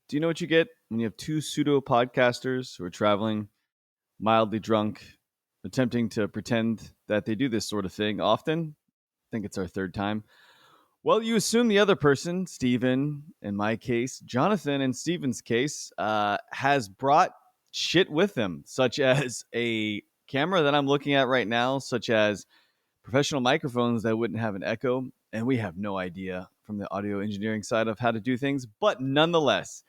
Do you know what you get when you have two pseudo podcasters who are traveling, mildly drunk, attempting to pretend that they do this sort of thing often? I think it's our third time. Well, you assume the other person, Steven, in my case, Jonathan, in Steven's case, has brought shit with him, such as a camera that I'm looking at right now, such as professional microphones that wouldn't have an echo. And we have no idea from the audio engineering side of how to do things. But nonetheless,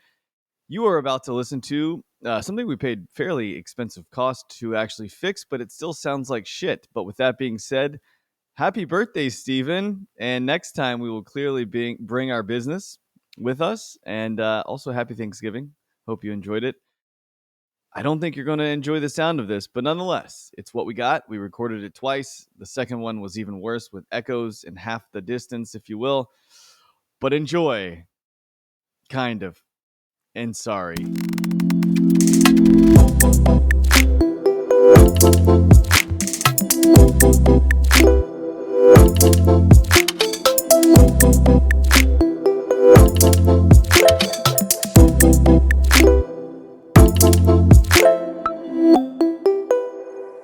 you are about to listen to something we paid fairly expensive cost to actually fix, but it still sounds like shit. But with that being said, happy birthday, Steven. And next time we will clearly bring our business with us. And also, happy Thanksgiving. Hope you enjoyed it. I don't think you're going to enjoy the sound of this, but nonetheless, it's what we got. We recorded it twice. The second one was even worse with echoes and half the distance, if you will. But enjoy. Kind of. And sorry.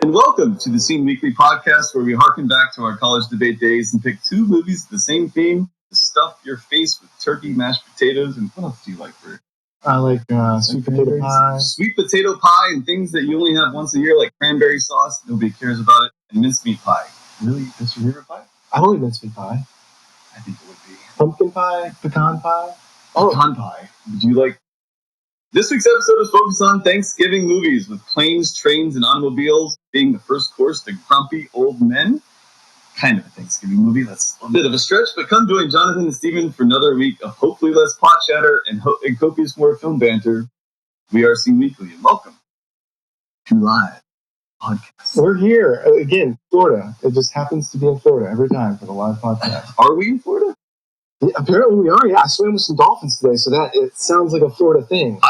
And welcome to the Scene Weekly podcast, where we harken back to our college debate days and pick two movies with the same theme to stuff your face with turkey, mashed potatoes, and what else do you like, Bert? I like sweet potato pie. Sweet potato pie and things that you only have once a year, like cranberry sauce. Nobody cares about it. And mincemeat pie. Really? That's your favorite pie? I don't like mincemeat pie. I think it would be. Pumpkin pie? Pecan pie? Pecan pie. Would you like... This week's episode is focused on Thanksgiving movies, with planes, trains, and automobiles being the first course to grumpy old men. Kind of a Thanksgiving movie. That's a bit of a stretch, but come join Jonathan and Steven for another week of hopefully less pot chatter and copious more film banter. We are Scene Weekly, and welcome to Live Podcast. We're here, again, Florida. It just happens to be in Florida every time for the live podcast. Are we in Florida? Yeah, apparently we are, yeah. I swam with some dolphins today, so that it sounds like a Florida thing.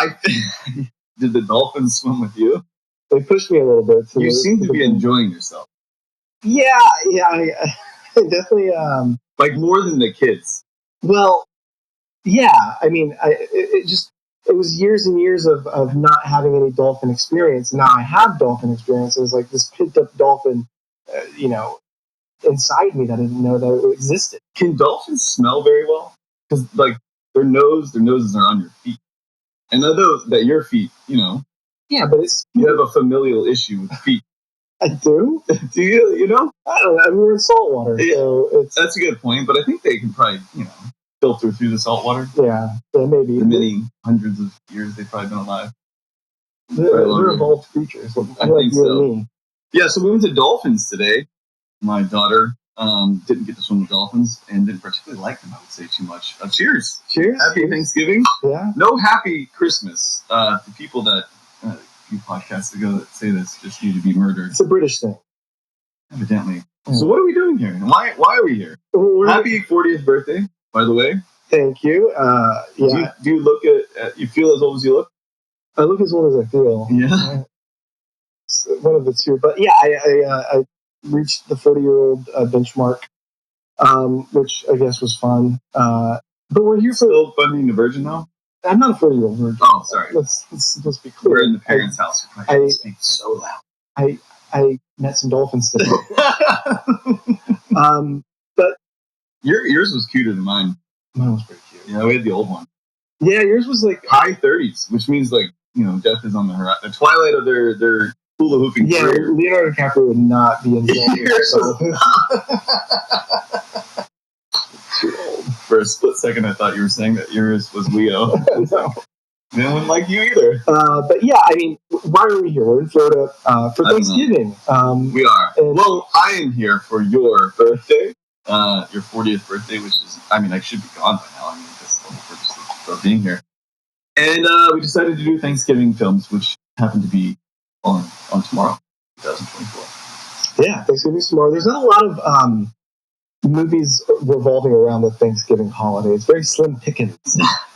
Did the dolphins swim with you? They pushed me a little bit. You seem to be enjoying yourself. Yeah, I definitely. Like more than the kids. Well, yeah. I mean, it was years and years of not having any dolphin experience. Now I have dolphin experience. It was like this pent up dolphin, inside me that I didn't know that it existed. Can dolphins smell very well? Because like their noses are on your feet, and I know that your feet, Yeah, but you have a familial issue with feet. I do. Do you? You know? I don't know. I mean, we're in salt water, Yeah, so that's a good point. But I think they can probably, filter through the salt water. Yeah, maybe. The many hundreds of years they've probably been alive. They're evolved creatures. I think so. Yeah, so we went to dolphins today. My daughter didn't get to swim with dolphins and didn't particularly like them, I would say, too much. Cheers. Cheers. Happy Thanksgiving. Yeah. No happy Christmas. The people that, a few podcasts ago that say this just need to be murdered. It's a British thing. Evidently. Yeah. So what are we doing here? And why are we here? Happy 40th birthday, by the way. Thank you. Yeah. Do you look at you feel as old as you look? I look as old as I feel. Yeah. One of the two. But yeah, I reached the 40-year-old benchmark, which I guess was fun. But we're here for... Still funding a virgin now? I'm not a 40-year-old virgin. Oh, sorry. Let's be clear. We're in the parents' house. I speak so loud. I met some dolphins today. But yours was cuter than mine. Mine was pretty cute. Yeah, we had the old one. Yeah, yours was like high 30s, which means like death is on the horizon. The twilight of their hula hooping career. Yeah, Leonardo DiCaprio would not be enjoying yourself. Too old. For a split second, I thought you were saying that yours was Leo. No. They wouldn't like you either. But yeah, I mean, why are we here? We're in Florida for Thanksgiving. We are. Well, I am here for your birthday, your 40th birthday, which is, I should be gone by now. That's the whole purpose of being here. And we decided to do Thanksgiving films, which happen to be on tomorrow, 2024. Yeah, Thanksgiving's tomorrow. There's not a lot of movies revolving around the Thanksgiving holiday. It's very slim pickings.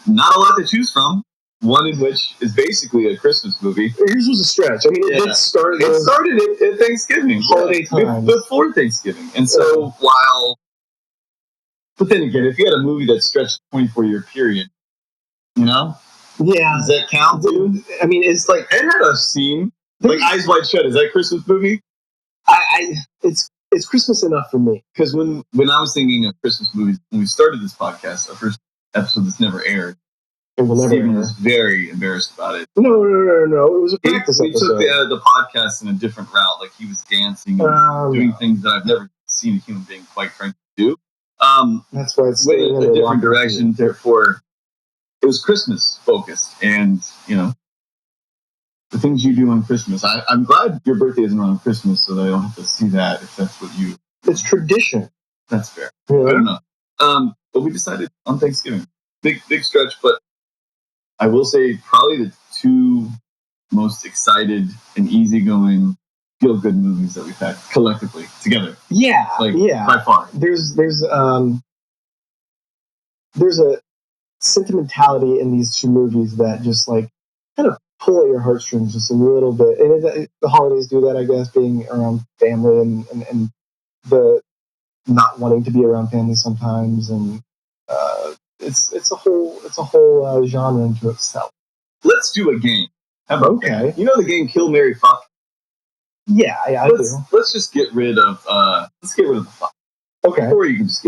Not a lot to choose from. One in which is basically a Christmas movie. Yours was a stretch. I mean, it started at Thanksgiving. Holiday time. Before Thanksgiving. And so but then again, if you had a movie that stretched a 24-year period, Yeah. Does that count, dude? I mean, it's like It had a scene like Eyes Wide Shut. Is that a Christmas movie? it's Christmas enough for me. Because when I was thinking of Christmas movies, when we started this podcast, our first episode that's never aired, It will never Steven air. was very embarrassed about it. No. It was a practice We took episode. the podcast in a different route. Like he was dancing and doing things that I've never seen a human being, quite frankly, do. That's why it's Went staying in in a the different locker direction. Therefore, it was Christmas focused, and the things you do on Christmas. I'm glad your birthday isn't around Christmas, so that I don't have to see that. If that's what you, It's tradition. that's fair. Yeah. I don't know. But we decided on Thanksgiving. Big stretch, but I will say probably the two most excited and easygoing feel good movies that we've had collectively together. Yeah, By far. There's a sentimentality in these two movies that just like kind of pull at your heartstrings just a little bit. And the holidays do that, I guess, being around family and the not wanting to be around family sometimes, and it's a whole genre into itself. Let's do a game. How about Okay. that? You know the game Kill, Marry, Fuck? Yeah, I do. Let's just get rid of the fuck. Okay. Or you can just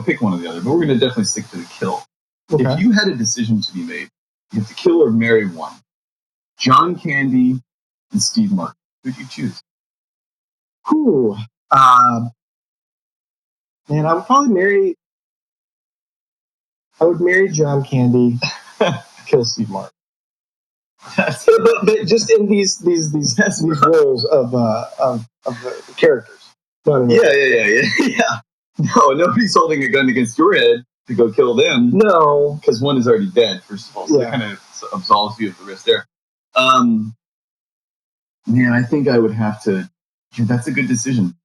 pick one or the other, but we're gonna definitely stick to the kill. Okay. If you had a decision to be made, you have to kill or marry one. John Candy and Steve Martin. Who'd you choose? Whew. Man, I would marry John Candy, kill Steve Martin. But just in these roles of the characters. Yeah. No, nobody's holding a gun against your head to go kill them. No, because one is already dead. First of all, so that kind of absolves you of the risk there. Man, I think I would have to. That's a good decision.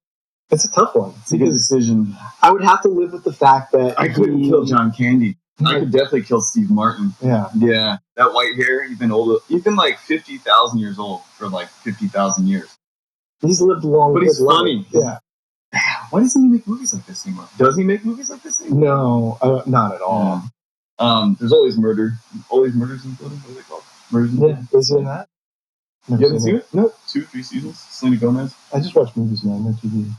It's a tough one. It's a good decision. I would have to live with the fact that I couldn't kill John Candy. I could definitely kill Steve Martin. Yeah. That white hair. You've been old. You've been like 50,000 years old for like 50,000 years. He's lived long, but he's funny. Yeah. Why doesn't he make movies like this anymore? Does he make movies like this anymore? No, not at all. There's always murder. Always murders in building. What are they called? Murders in building. Yeah. Is it in that? You haven't seen it? No. 2-3 seasons. Selena Gomez. I just watch movies, man. No TV.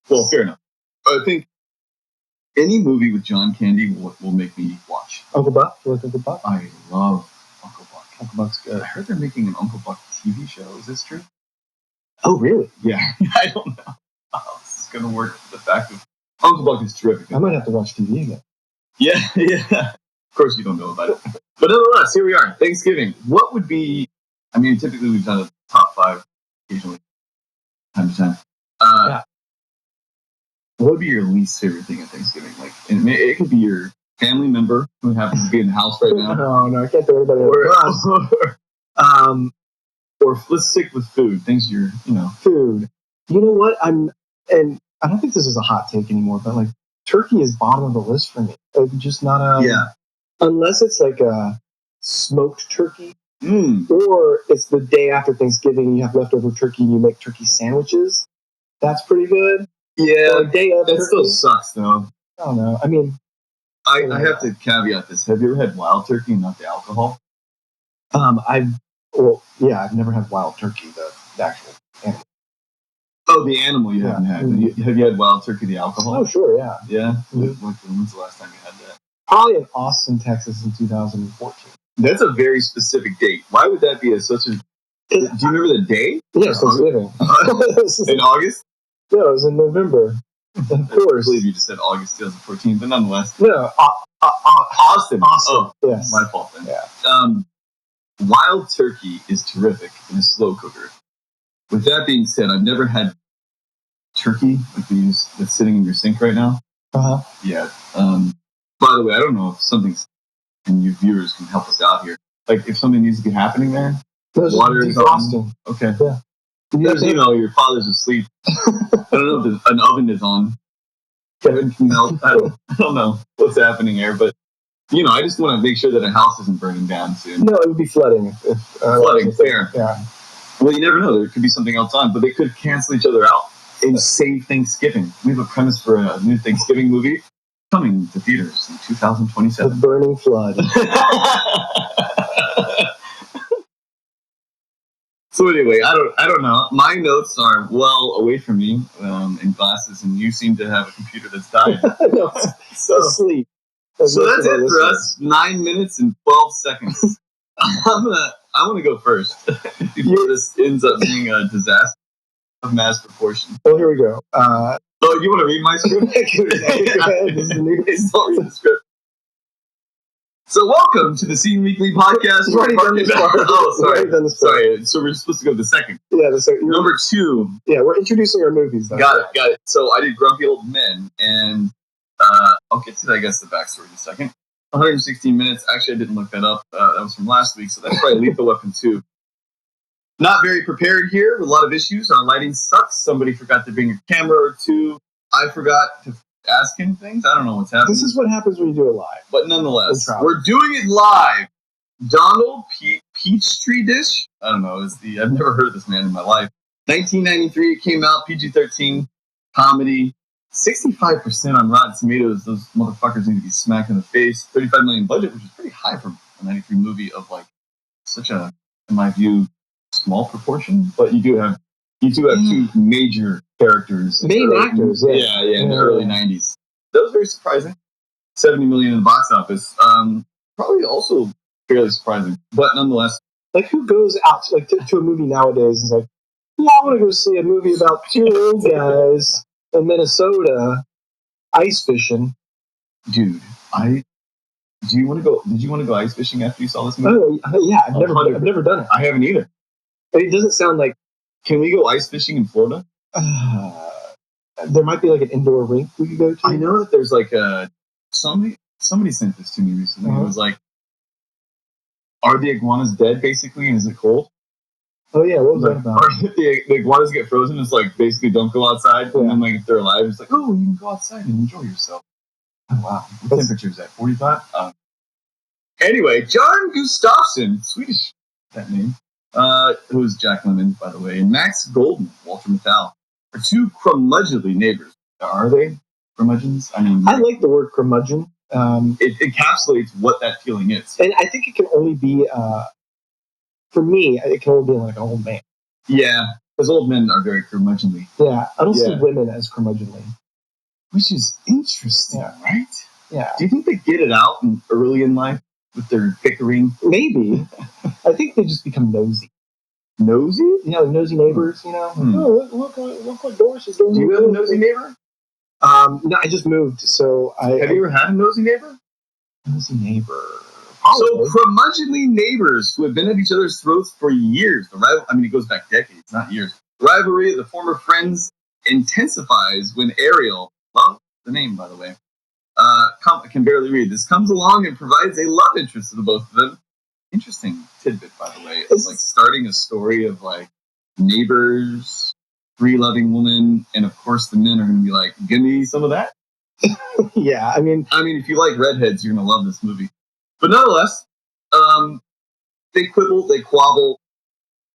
Well, fair enough. I think any movie with John Candy will make me watch. Uncle Buck? You like Uncle Buck? I love Uncle Buck. Uncle Buck's good. I heard they're making an Uncle Buck TV show. Is this true? Oh, really? Yeah. I don't know how this is going to work. The fact that Uncle Buck is terrific. I might have to watch TV again. Yeah. Of course you don't know about it. But nonetheless, here we are. Thanksgiving. What would be... I mean, typically we've done a top 5 occasionally. Time to time. What would be your least favorite thing at Thanksgiving? Like, it could be your family member who happens to be in the house right now. No, I can't throw anybody under or let's stick with food. Things food. You know what? And I don't think this is a hot take anymore, but like turkey is bottom of the list for me. It's just not unless it's like a smoked turkey. Or it's the day after Thanksgiving, you have leftover turkey and you make turkey sandwiches. That's pretty good. Yeah, day of that turkey. still sucks though. I don't know. I mean, I have to caveat this. Have you ever had wild turkey and not the alcohol? I've never had wild turkey, the actual animal. Oh, the animal you haven't had. Have you had wild turkey, the alcohol? Oh, sure, yeah. Yeah? When's the last time you had that? Probably in Austin, Texas in 2014. That's a very specific date. Why would that be such a... Do you remember the day? Yes, Thanksgiving. In August? No, it was in November. Of course. I believe you just said August 2014, but nonetheless. No, Austin. Oh, yes. My fault then. Yeah. Wild turkey is terrific in a slow cooker. With that being said, I've never had turkey that's sitting in your sink right now. Uh-huh. Yeah. By the way, I don't know if something's... and you viewers can help us out here. Like, if something needs to be happening there, water is on. Okay. Yeah. Your father's asleep. I don't know if an oven is on. Kevin, can you help? I don't know what's happening here, but, I just want to make sure that a house isn't burning down soon. No, it would be flooding. Flooding, fair. Yeah. Well, you never know. There could be something else on, but they could cancel each other out and save Thanksgiving. We have a premise for a new Thanksgiving movie coming to theaters in 2027. The Burning Flood. So anyway, I don't know. My notes are well away from me in glasses, and you seem to have a computer that's died. No, So asleep. So that's it for us. 9 minutes and 12 seconds. I'm gonna go first before this ends up being a disaster of mass proportion. Well, here we go. So you want to read my script? This is the new. Don't read the script. So welcome to the Scene Weekly podcast. You've already done this part. Oh, sorry. You've already done this part. Sorry. So we're supposed to go to the second. Yeah, Number 2. Yeah, we're introducing our movies. Though. Got it. So I did Grumpy Old Men, and I'll get to, I guess, the backstory in a second. 116 minutes. Actually, I didn't look that up. That was from last week, so that's probably Lethal Weapon 2. Not very prepared here with a lot of issues. Our lighting sucks. Somebody forgot to bring a camera or two. I forgot to ask him things. I don't know what's happening. This is what happens when you do it live. But nonetheless, we're doing it live. Donald Peachtree Dish. I don't know. I've never heard of this man in my life. 1993. It came out. PG-13 comedy. 65% on Rotten Tomatoes. Those motherfuckers need to be smacked in the face. 35 million budget, which is pretty high for a 93 movie of like such a, in my view, small proportion. But you do have two major characters, main actors. Yeah, in the early 90s. That was very surprising. 70 million in the box office. Probably also fairly surprising, but nonetheless. Like, who goes out to a movie nowadays and is like, yeah, I want to go see a movie about 2 old guys in Minnesota ice fishing. Dude, did you want to go ice fishing after you saw this movie? Oh, yeah, I've never done it. I haven't either. It doesn't sound like. Can we go ice fishing in Florida? There might be like an indoor rink we could go to. I know that there's like somebody sent this to me recently. It was like, are the iguanas dead basically, and is it cold? Oh yeah, what was that about? Or if the iguanas get frozen, it's like basically don't go outside. And then like if they're alive, it's like, oh, you can go outside and enjoy yourself. Oh wow, what temperature is that? 45. Anyway, John Gustafsson, Swedish that name, who is Jack Lemmon, by the way, and Max Golden, Walter Matthau, are 2 curmudgeonly neighbors. Are they curmudgeons? I mean, I like the word curmudgeon. It encapsulates what that feeling is, and I think it can only be. For me, it can only be like an old man. Yeah, because old men are very curmudgeonly. Yeah, I don't see women as curmudgeonly. Which is interesting, right? Yeah. Do you think they get it out early in life with their bickering? Maybe. I think they just become nosy. Nosy? Yeah, like nosy neighbors, you know? Oh, look what Doris is doing. Do you have a nosy neighbor? No, I just moved, so Have you ever had a nosy neighbor? Nosy neighbor. So curmudgeonly neighbors who have been at each other's throats for years. It goes back decades, not years. The rivalry of the former friends intensifies when Ariel, love the name by the way, can barely read. This comes along and provides a love interest to the both of them. Interesting tidbit, by the way. It's like starting a story of like neighbors, 3 loving women, and of course the men are going to be like, give me some of that. Yeah, I mean, if you like redheads, you're going to love this movie. But nonetheless, they quibble, they quabble,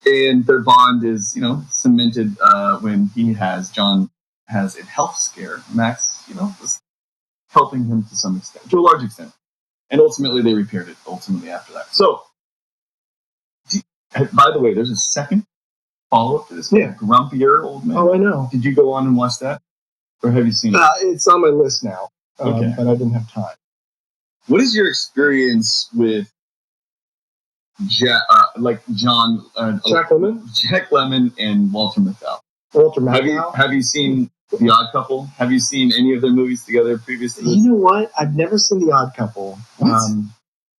and their bond is, cemented when John has a health scare. Max, was helping him to some extent, to a large extent. And ultimately, they repaired it after that. So, by the way, there's a second follow-up to this. Yeah. Grumpier Old Man. Oh, I know. Did you go on and watch that? Or have you seen it? It's on my list now, Okay. but I didn't have time. What is your experience with Jack Lemmon? Jack Lemmon and Walter Matthau. Walter Matthau? Have you seen The Odd Couple? Have you seen any of their movies together previously? You know what? I've never seen The Odd Couple. What?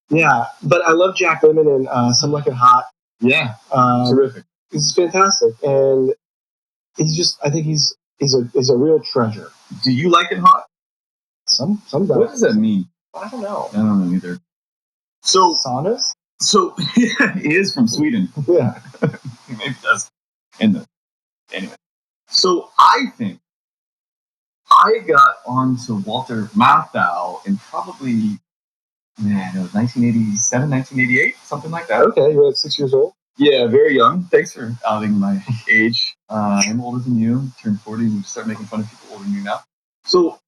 Yeah, but I love Jack Lemmon and Some Like It Hot. Yeah, terrific. He's fantastic, and I think he's a real treasure. Do you like it hot? Some What does that mean? I don't know. I don't know either. So saunas. So he is from Sweden. Yeah, maybe that's anyway. So I think I got onto Walter Matthau in probably 1987, 1988, something like that. Okay, you were 6 years old. Yeah, very young. Thanks for outing my age. I'm older than you. Turned 40 and start making fun of people older than you now. So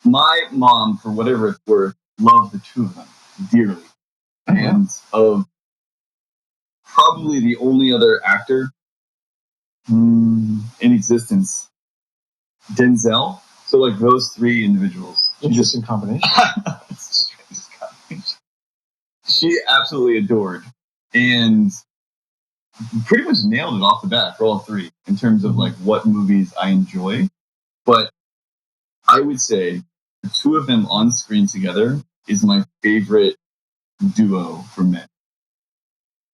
my mom, for whatever it's worth, loved the two of them dearly. And of probably the only other actor in existence. Denzel. So like those three individuals. Interesting combination. She absolutely adored and pretty much nailed it off the bat for all three in terms of like what movies I enjoy. But I would say the two of them on screen together is my favorite duo for men.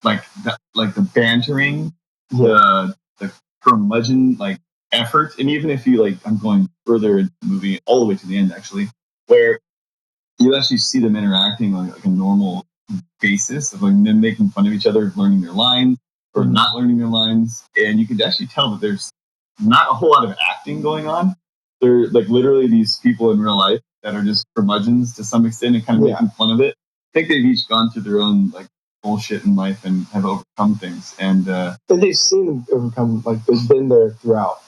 Like the bantering, the curmudgeon like effort, and even if you like, I'm going further into the movie all the way to the end actually, where you actually see them interacting on like a normal basis of like them making fun of each other, learning their lines or not learning their lines, and you can actually tell that there's not a whole lot of acting going on. They're like literally these people in real life that are just curmudgeons to some extent and kind of making fun of it. I think they've each gone through their own like bullshit in life and have overcome things, and they've seen them overcome. Like they've been there throughout.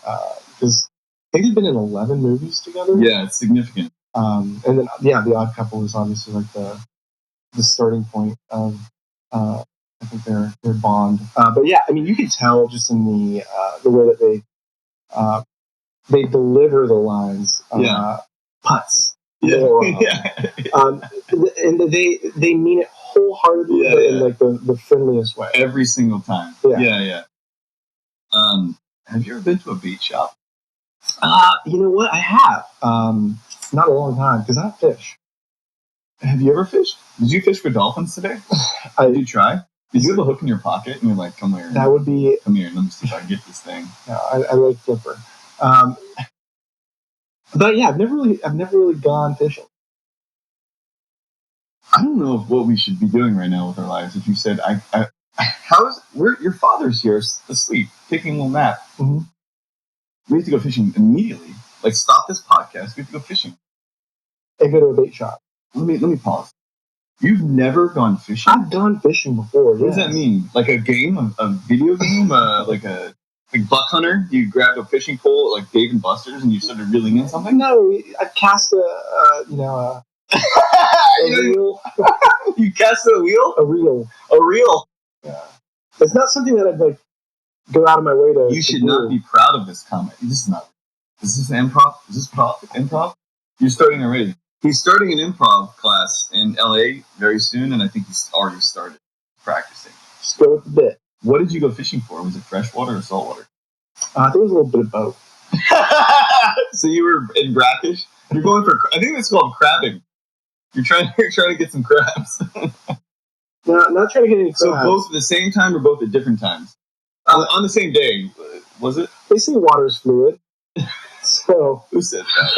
Because I think they've been in 11 movies together. Yeah, it's significant. And then The Odd Couple is obviously like the starting point of I think their bond. But yeah, I mean, you can tell just in the way that they deliver the lines. Putts. And they mean it wholeheartedly, but in like the friendliest way. Every single time. Yeah. Have you ever been to a beach shop? You know what? I have. Not a long time because I don't fish. Have you ever fished? Did you fish for dolphins today? Did you try? Did you have a hook in your pocket and you're like, come here? That would be. Come here. Let me see if I can get this thing. Yeah, I like flipper. But yeah, I've never really gone fishing. I don't know what we should be doing right now with our lives. If you said, your father's here asleep, taking a little nap. Mm-hmm. We have to go fishing immediately. Like, stop this podcast. We have to go fishing. And go to a bait shop. Let me pause. You've never gone fishing? I've gone fishing before. What does that mean? Like a game, a video game, like Buck Hunter? You grabbed a fishing pole like Dave and Buster's and you started reeling in something? No, I cast a reel. You cast a wheel? A reel. A reel. Yeah. It's not something that I'd like go out of my way to. You should not be proud of this comment. This is not. Is this improv? Is this improv? You're starting already. He's starting an improv class in LA very soon, and I think he's already started practicing. Just go with the bit. What did you go fishing for? Was it freshwater or saltwater? I think it was a little bit of both. So you were in brackish? You're going for, I think it's called crabbing. You're trying to get some crabs. No, not trying to get any crabs. So both at the same time or both at different times? On the same day, was it? They say water is fluid. So who said that?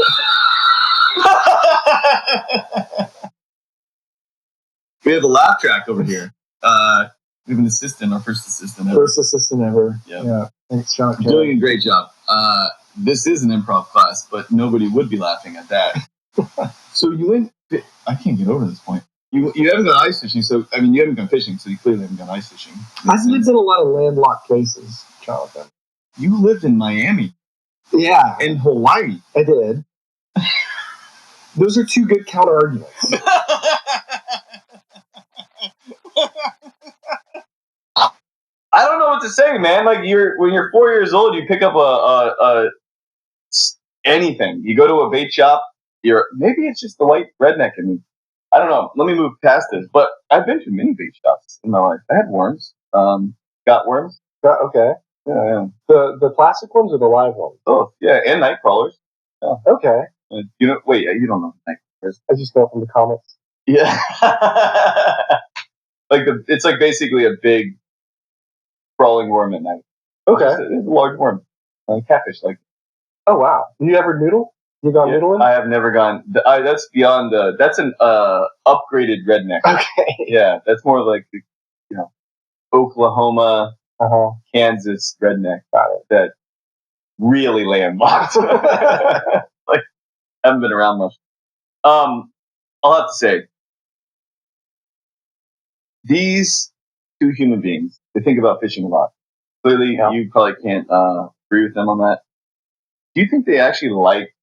We have a laugh track over here. We have an assistant, our first assistant ever. First assistant ever. Yep. Yeah. Thanks, John. Doing a great job. This is an improv class, but nobody would be laughing at that. So you went. I can't get over this point. You haven't gone ice fishing, so I mean you haven't gone fishing, so you clearly haven't gone ice fishing. I've lived in a lot of landlocked places, Jonathan. You lived in Miami. Yeah. In Hawaii. I did. Those are two good counter arguments. I don't know what to say, man. Like when you're 4 years old, you pick up a anything. You go to a bait shop. Maybe it's just the white redneck in me. I don't know. Let me move past this. But I've been to many bait shops in my life. I had worms. Got worms. Okay. Yeah. The plastic ones or the live ones? Oh, yeah, and night crawlers. Yeah. Okay. You don't know night crawlers. I just know from the comics. Yeah. It's like basically a big crawling worm at night. Okay. It's a large worm. Catfish like. Oh wow! You ever noodle? You gone noodling? I have never gone. That's beyond. That's an upgraded redneck. Okay. Yeah, that's more like Oklahoma, Kansas redneck. Got it. That really landlocked. Like haven't been around much. I'll have to say these two human beings. They think about fishing a lot. Clearly, you probably can't agree with them on that. Do you think they actually like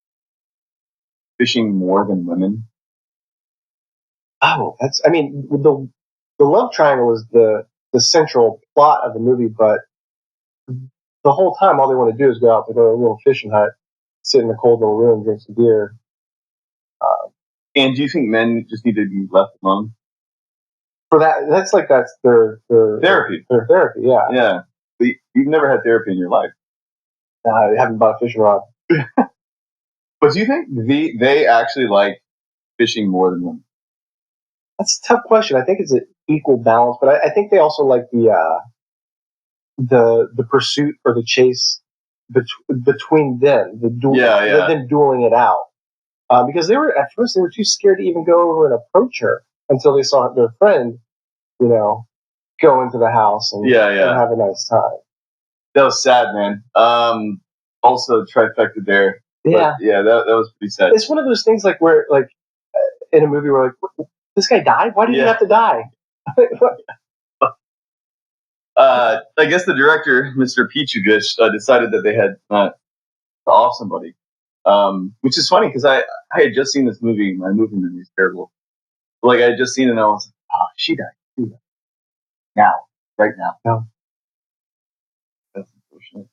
fishing more than women? Oh, the love triangle is the central plot of the movie, but the whole time, all they want to do is go out to their little fishing hut, sit in the cold little room, drink some beer. And do you think men just need to be left alone? For that's their Therapy. Their therapy, yeah. Yeah. But you've never had therapy in your life. I haven't bought a fishing rod. But do you think they actually like fishing more than women? That's a tough question. I think it's an equal balance, but I think they also like the pursuit or the chase between them, them dueling it out. Because at first they were too scared to even go over and approach her until they saw their friend, go into the house and have a nice time. That was sad, man. Also trifecta there. Yeah, but, that was pretty sad. It's one of those things where in a movie where this guy died. Why did he have to die? I guess the director, Mr. Pichugush, decided that they had to off somebody, which is funny because I had just seen this movie. My movie memory is terrible. Like I had just seen it and I was like, oh, she died. Now, right now. No. That's unfortunate.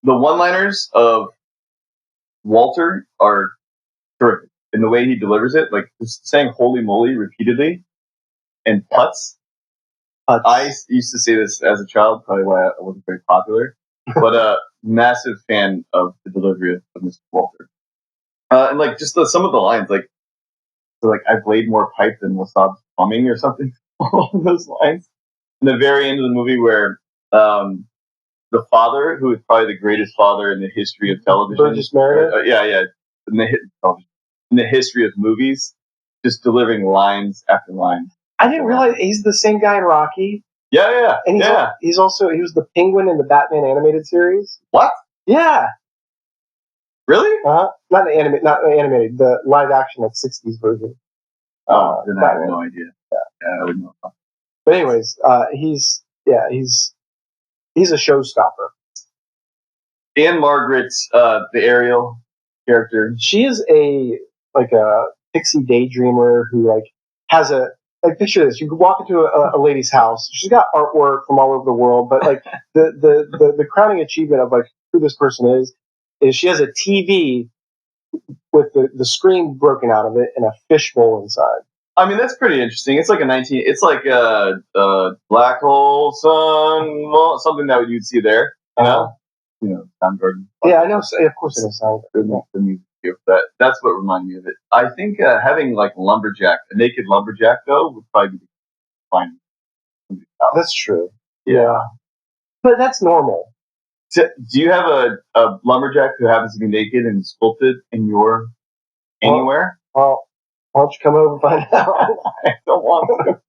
The one-liners of Walter are terrific. And the way he delivers it, like just saying holy moly repeatedly and putz. I used to say this as a child, probably why I wasn't very popular, but massive fan of the delivery of Mr. Walter. And like just some of the lines, like I've laid more pipe than Wasabi's plumbing or something. All of those lines. In the very end of the movie where the father, who is probably the greatest father in the history of television. Burgess Meredith? In the history of movies, just delivering lines after line. I didn't realize he's the same guy in Rocky. Yeah. And he was the Penguin in the Batman animated series. What? Yeah. Really? Not the animated, the live action, 60s version. Then I have no idea. Yeah, I wouldn't know. But anyways, he's a showstopper. And Margaret, the Ariel character. She is a pixie daydreamer who has picture this. You could walk into a lady's house. She's got artwork from all over the world, but the crowning achievement of who this person is she has a TV with the screen broken out of it and a fishbowl inside. I mean, that's pretty interesting. It's like it's like a black hole sun, something that you'd see there. Soundgarden. Yeah, I know. Of course, it is Soundgarden. The music here. That's what reminded me of it. I think having a naked lumberjack though, would probably be fine. That's true. Yeah, but that's normal. Do you have a lumberjack who happens to be naked and sculpted in your anywhere? Well, why don't you come over and find out? I don't want to. What's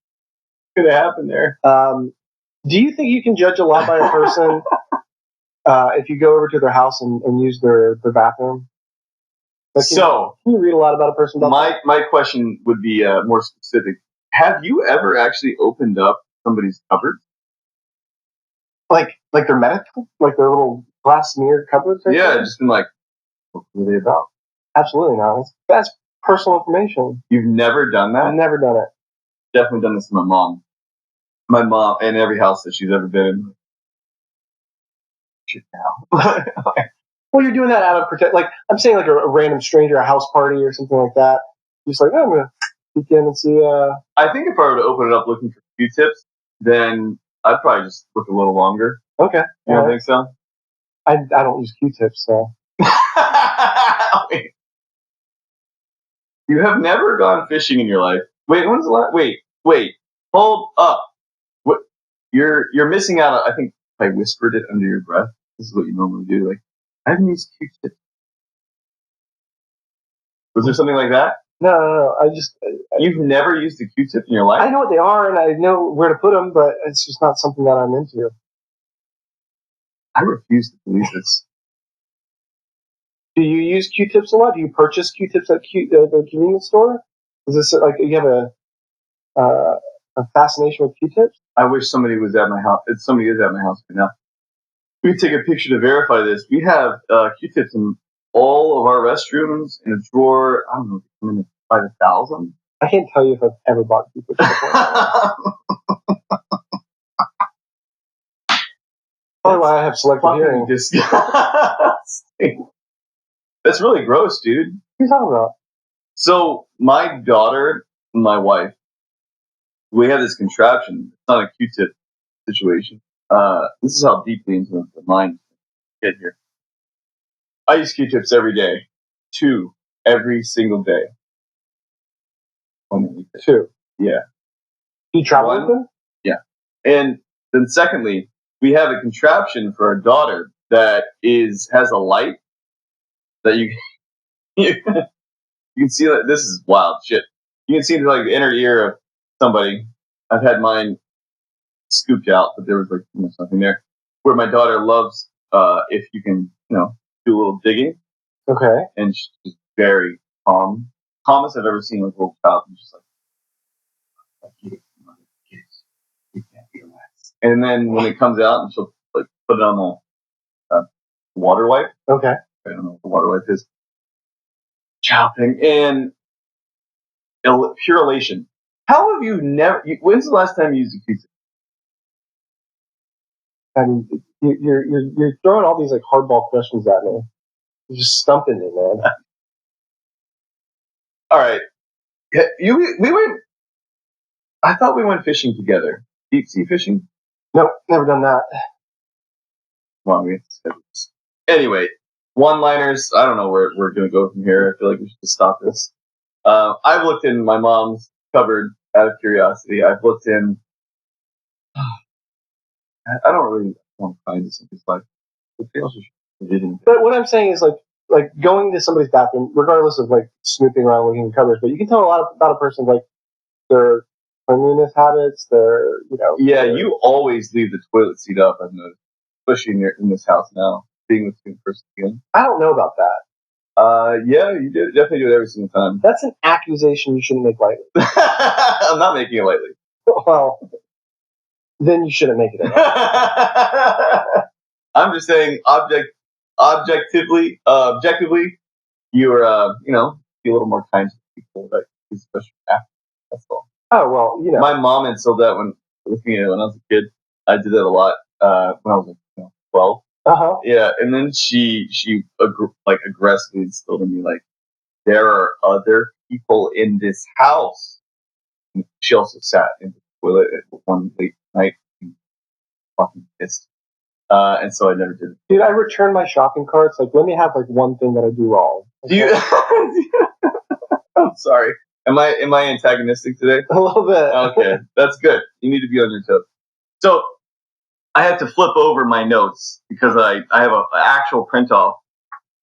going to happen there? Do you think you can judge a lot by a person if you go over to their house and use their bathroom? Can you read a lot about a person? My question would be more specific. Have you ever actually opened up somebody's cupboard? Like their medical, their little glass mirror cupboards? Yeah, just been what were they about? Absolutely not. That's personal information. You've never done that? I've never done it. Definitely done this to my mom. My mom, in every house that she's ever been in. Shit now. Well, you're doing that out of protect. I'm saying, a random stranger, a house party or something like that. You're just I'm gonna peek in and see. I think if I were to open it up looking for Q-tips, then I'd probably just look a little longer. Okay. You don't think so? I don't use Q-tips, so. You have never gone fishing in your life. Wait, when's the last? Wait. Hold up. What? You're missing out. I think I whispered it under your breath. This is what you normally do. I haven't used Q-tips. Was there something like that? No. You've never used a Q-tip in your life? I know what they are, and I know where to put them, but it's just not something that I'm into. I refuse to believe this. Do you use Q-tips a lot? Do you purchase Q-tips at the convenience store? Is this you have a fascination with Q-tips? I wish somebody was at my house. Somebody is at my house right now. We can take a picture to verify this. We have Q-tips in all of our restrooms in a drawer. I don't know, by 1,000. I can't tell you if I've ever bought Q-tips before. why I have selective hearing. Disgusting. That's really gross, dude. What are you talking about? So my daughter and my wife, we have this contraption. It's not a Q-tip situation. This is how deeply into the mind get here. I use Q-tips every day. 2 every single day. 2. Yeah. You travel with them? Yeah. And then secondly, we have a contraption for our daughter that has a light that you can see that this is wild shit. You can see like the inner ear of somebody. I've had mine scooped out, but there was like something there. Where my daughter loves if you can, do a little digging. Okay. And she's very calm. Calmest I've ever seen with a little child. And just like you can't be relaxed. And then when it comes out, and she'll like put it on the water wipe. Okay. I don't know what the water wipe is. Child thing. And pure elation. How have you never? When's the last time you used a Q-tip? I mean, you're throwing all these like hardball questions at me. You're just stumping me, man. All right. We went. I thought we went fishing together. Deep sea fishing? Nope, never done that. Well, we have to schedule this. Anyway, one-liners. I don't know where we're going to go from here. I feel like we should just stop this. I've looked in my mom's cupboard out of curiosity. I've looked in. I don't really want to find this in his life. But what I'm saying is like going to somebody's bathroom, regardless of like snooping around looking in cupboards, but you can tell a lot about a person, like their cleanliness habits, their Yeah, you always leave the toilet seat up. I've noticed, especially in this house now, being with you in person again. I don't know about that. Yeah, you definitely do it every single time. That's an accusation you shouldn't make lightly. I'm not making it lightly. Well, then you shouldn't make it. I'm just saying, objectively, you are, be a little more kind to people, like especially after. That's all. Oh well, My mom instilled that with me when I was a kid. I did that a lot when I was 12. Yeah, and then she aggressively instilled in me like there are other people in this house. And she also sat in the toilet at one late night and fucking pissed. And so I never did it. Dude, I returned my shopping carts. Like, let me have like one thing that I do wrong. Okay? Do you? I'm sorry. Am I antagonistic today? A little bit. Okay, that's good. You need to be on your toes. So I had to flip over my notes because I have an actual print off.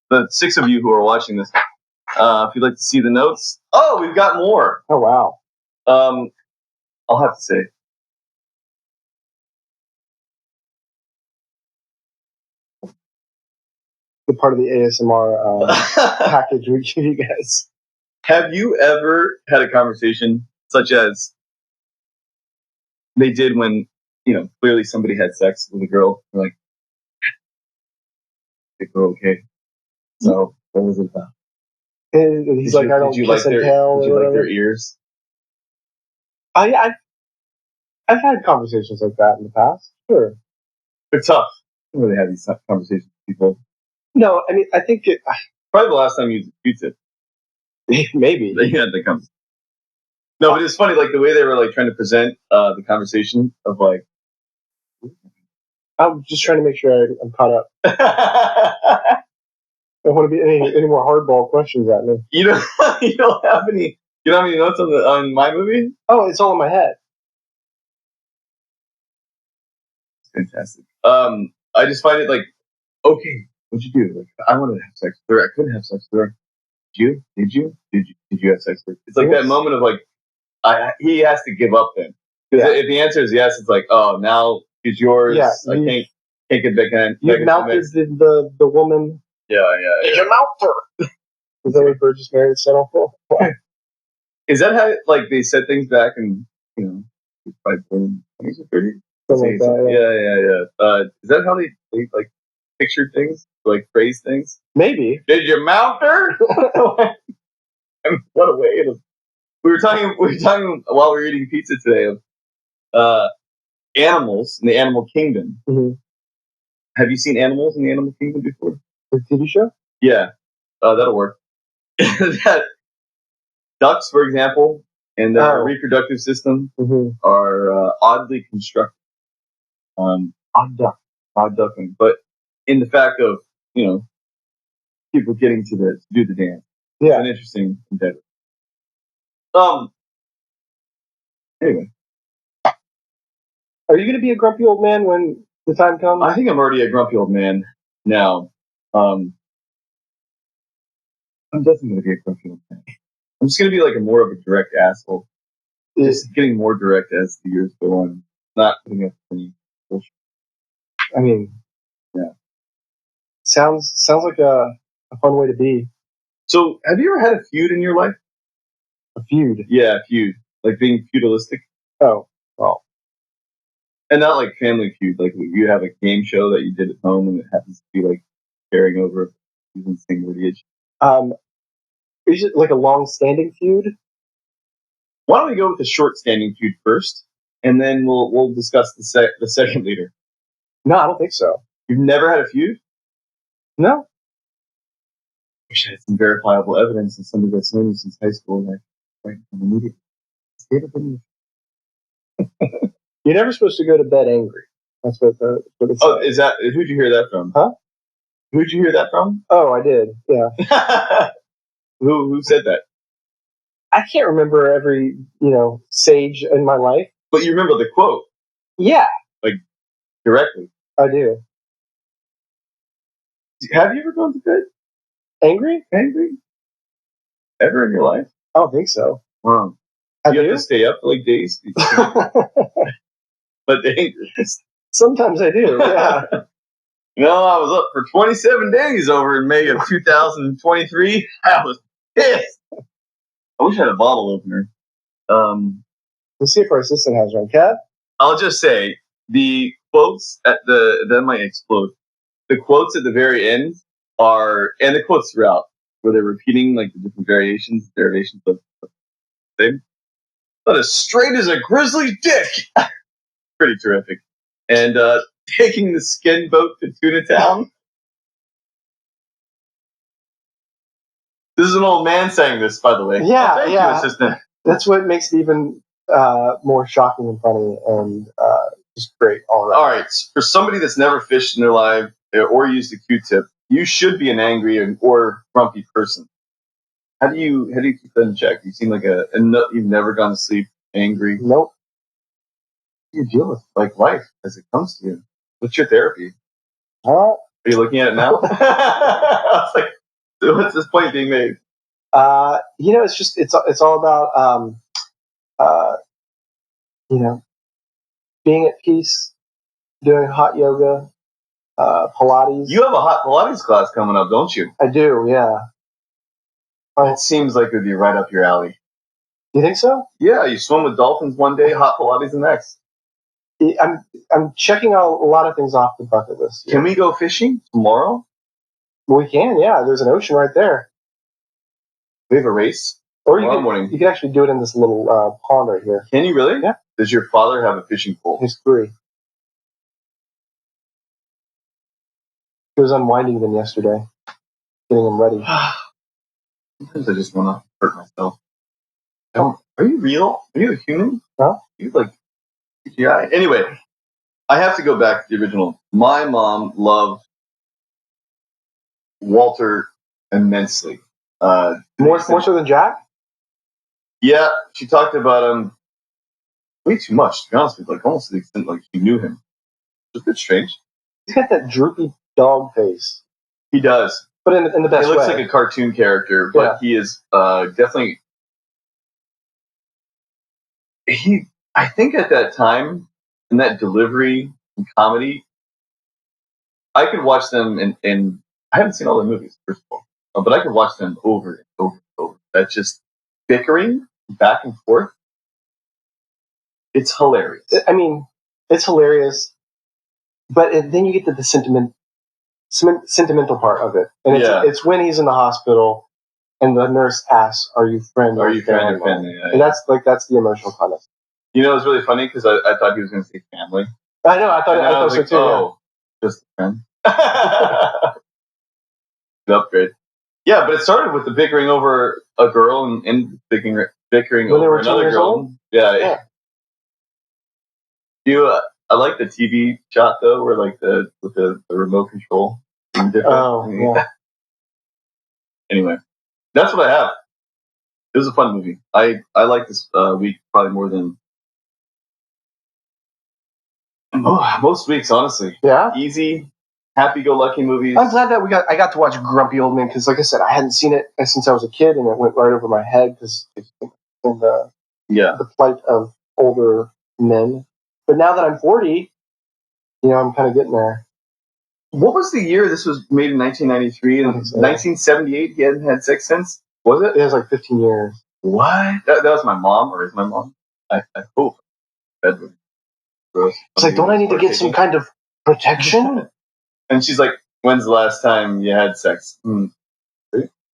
The 6 of you who are watching this, if you'd like to see the notes, we've got more. Oh wow. I'll have to say. The part of the ASMR package we give you guys. Have you ever had a conversation such as they did when, clearly somebody had sex with a girl? They're like, they go, okay. So, what was it about? And he's like, I don't kiss and tell. Did you like their ears? I've had conversations like that in the past. Sure. They're tough. I don't really have these conversations with people. No, I mean, I think probably the last time you used a Q-tip. Maybe. Yeah, they come. No, but it's funny, like the way they were like trying to present the conversation of like. I'm just trying to make sure I'm caught up. I don't want to be any more hardball questions at me. You don't have any notes on my movie? Oh, it's all in my head. Fantastic. I just find it like, okay, what'd you do? Like, I wanted to have sex with her. I couldn't have sex with her. Did you have sex with her? It's like that moment of like, he has to give up then. Because if the answer is yes, it's like, oh, now it's yours. Yeah, I can't get back in. You mounted the woman. Yeah. You mount her. Is that what Burgess Meredith said for? Is that how like they set things back in 20s or 30s? Something like that. Yeah. Is that how they like picture things, like phrase things? Maybe. Did you mount her? What a way to. We were talking while we were eating pizza today of animals in the animal kingdom. Mm-hmm. Have you seen animals in the Animal Kingdom before? The TV show? Yeah, that'll work. That ducks, for example, and their reproductive system are oddly constructed. Odd ducking, but in the fact of people getting to do the dance. Yeah, it's an interesting endeavor. Anyway, are you going to be a grumpy old man when the time comes? I think I'm already a grumpy old man now. I'm definitely going to be a grumpy old man. I'm just going to be like more of a direct asshole. Just getting more direct as the years go on. Not putting up any bullshit. I mean, yeah. Sounds like a fun way to be. So, have you ever had a feud in your life? A feud? Yeah, a feud. Like being feudalistic? Oh, well. And not like Family Feud. Like you have a game show that you did at home and it happens to be like carrying over using the same lineage. Is it like a long-standing feud? Why don't we go with the short-standing feud first, and then we'll discuss the second later. No, I don't think so. You've never had a feud? No. I wish I had some verifiable evidence of somebody that's known you since high school, like right from the media. You're never supposed to go to bed angry. That's what it's. Oh, is that who'd you hear that from? Huh? Who'd you hear that from? Oh, I did. Yeah. Who said that? I can't remember every sage in my life. But you remember the quote? Yeah. Like directly. I do. Have you ever gone to bed angry? Ever in your life? I don't think so. Wow. You have to stay up for like days. But the angry. Sometimes I do. Yeah. I was up for 27 days over in May of 2023. I was pissed. I wish I had a bottle opener. Let's see if our assistant has one. Kat? I'll just say the quotes that might explode. The quotes at the very end and the quotes throughout, where they're repeating like the different derivations of the thing. But as straight as a grizzly dick. Pretty terrific. And taking the skin boat to Tuna Town. This is an old man saying this, by the way. Yeah, thank you, assistant. That's what makes it even more shocking and funny and just great all around. All right, for somebody that's never fished in their life or used a Q-tip, you should be an angry or grumpy person. How do you keep that in check? You seem like you've never gone to sleep angry. Nope. How do you deal with like life as it comes to you? What's your therapy? Are you looking at it now? I was like, so what's this point being made? It's just it's all about being at peace, doing hot yoga, Pilates. You have a hot Pilates class coming up, don't you? I do, yeah. It seems like it would be right up your alley. You think so? Yeah, you swim with dolphins one day, hot Pilates the next. I'm checking out a lot of things off the bucket list. Can we go fishing tomorrow? We can, yeah. There's an ocean right there. We have a race. Or you can actually do it in this little pond right here. Can you really? Yeah. Does your father have a fishing pole? He's 3. He was unwinding them yesterday, getting them ready. Sometimes I just want to hurt myself. Are you real? Are you a human? Huh? Are you like CGI? Anyway, I have to go back to the original. My mom loved Walter immensely. More so than Jack? Yeah, she talked about him way too much, to be honest with you, like almost to the extent like she knew him. It's a bit strange. He's got that droopy dog face. He does. But in the best way. He looks like a cartoon character, but he is definitely... I think at that time, in that delivery and comedy, I could watch them and I haven't seen all the movies, first of all, but I could watch them over and over and over. That's just bickering back and forth. It's hilarious. I mean, it's hilarious, but then you get to the sentimental part of it. And it's when he's in the hospital and the nurse asks, "Are you friend or family?" And that's the emotional content. You know, it's really funny because I thought he was going to say family. I know. I thought so too. Oh, just a friend. Upgrade. Yeah, but it started with the bickering over a girl and bickering When they over were 2 another years girl. old? Yeah. I like the TV shot though, where like with the remote control. Oh, yeah. Anyway, that's what I have. It was a fun movie. I like this week probably more than most weeks, honestly. Yeah. Easy, happy-go-lucky movies. I'm glad that I got to watch Grumpy Old Men because, like I said, I hadn't seen it since I was a kid, and it went right over my head because it's the plight of older men. But now that I'm 40, I'm kind of getting there. What was the year this was made in 1993? In 1978, he hadn't had sex since? Was it? It was like 15 years. What? That was my mom, or is my mom? I hope. Bedroom. Gross. It's like, don't I need to get some kind of protection? And she's like, when's the last time you had sex?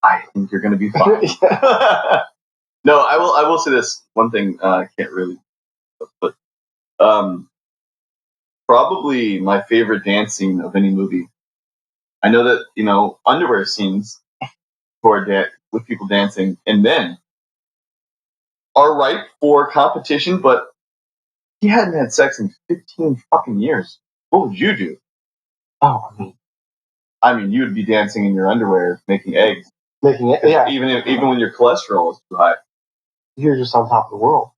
I think you're going to be fine. No, I will say this one thing. I can't really, but probably my favorite dance scene of any movie. I know that underwear scenes with people dancing and men are ripe for competition. But he hadn't had sex in 15 fucking years. What would you do? Oh, I mean, you would be dancing in your underwear, making eggs. Yeah. Even when your cholesterol is too high. You're just on top of the world.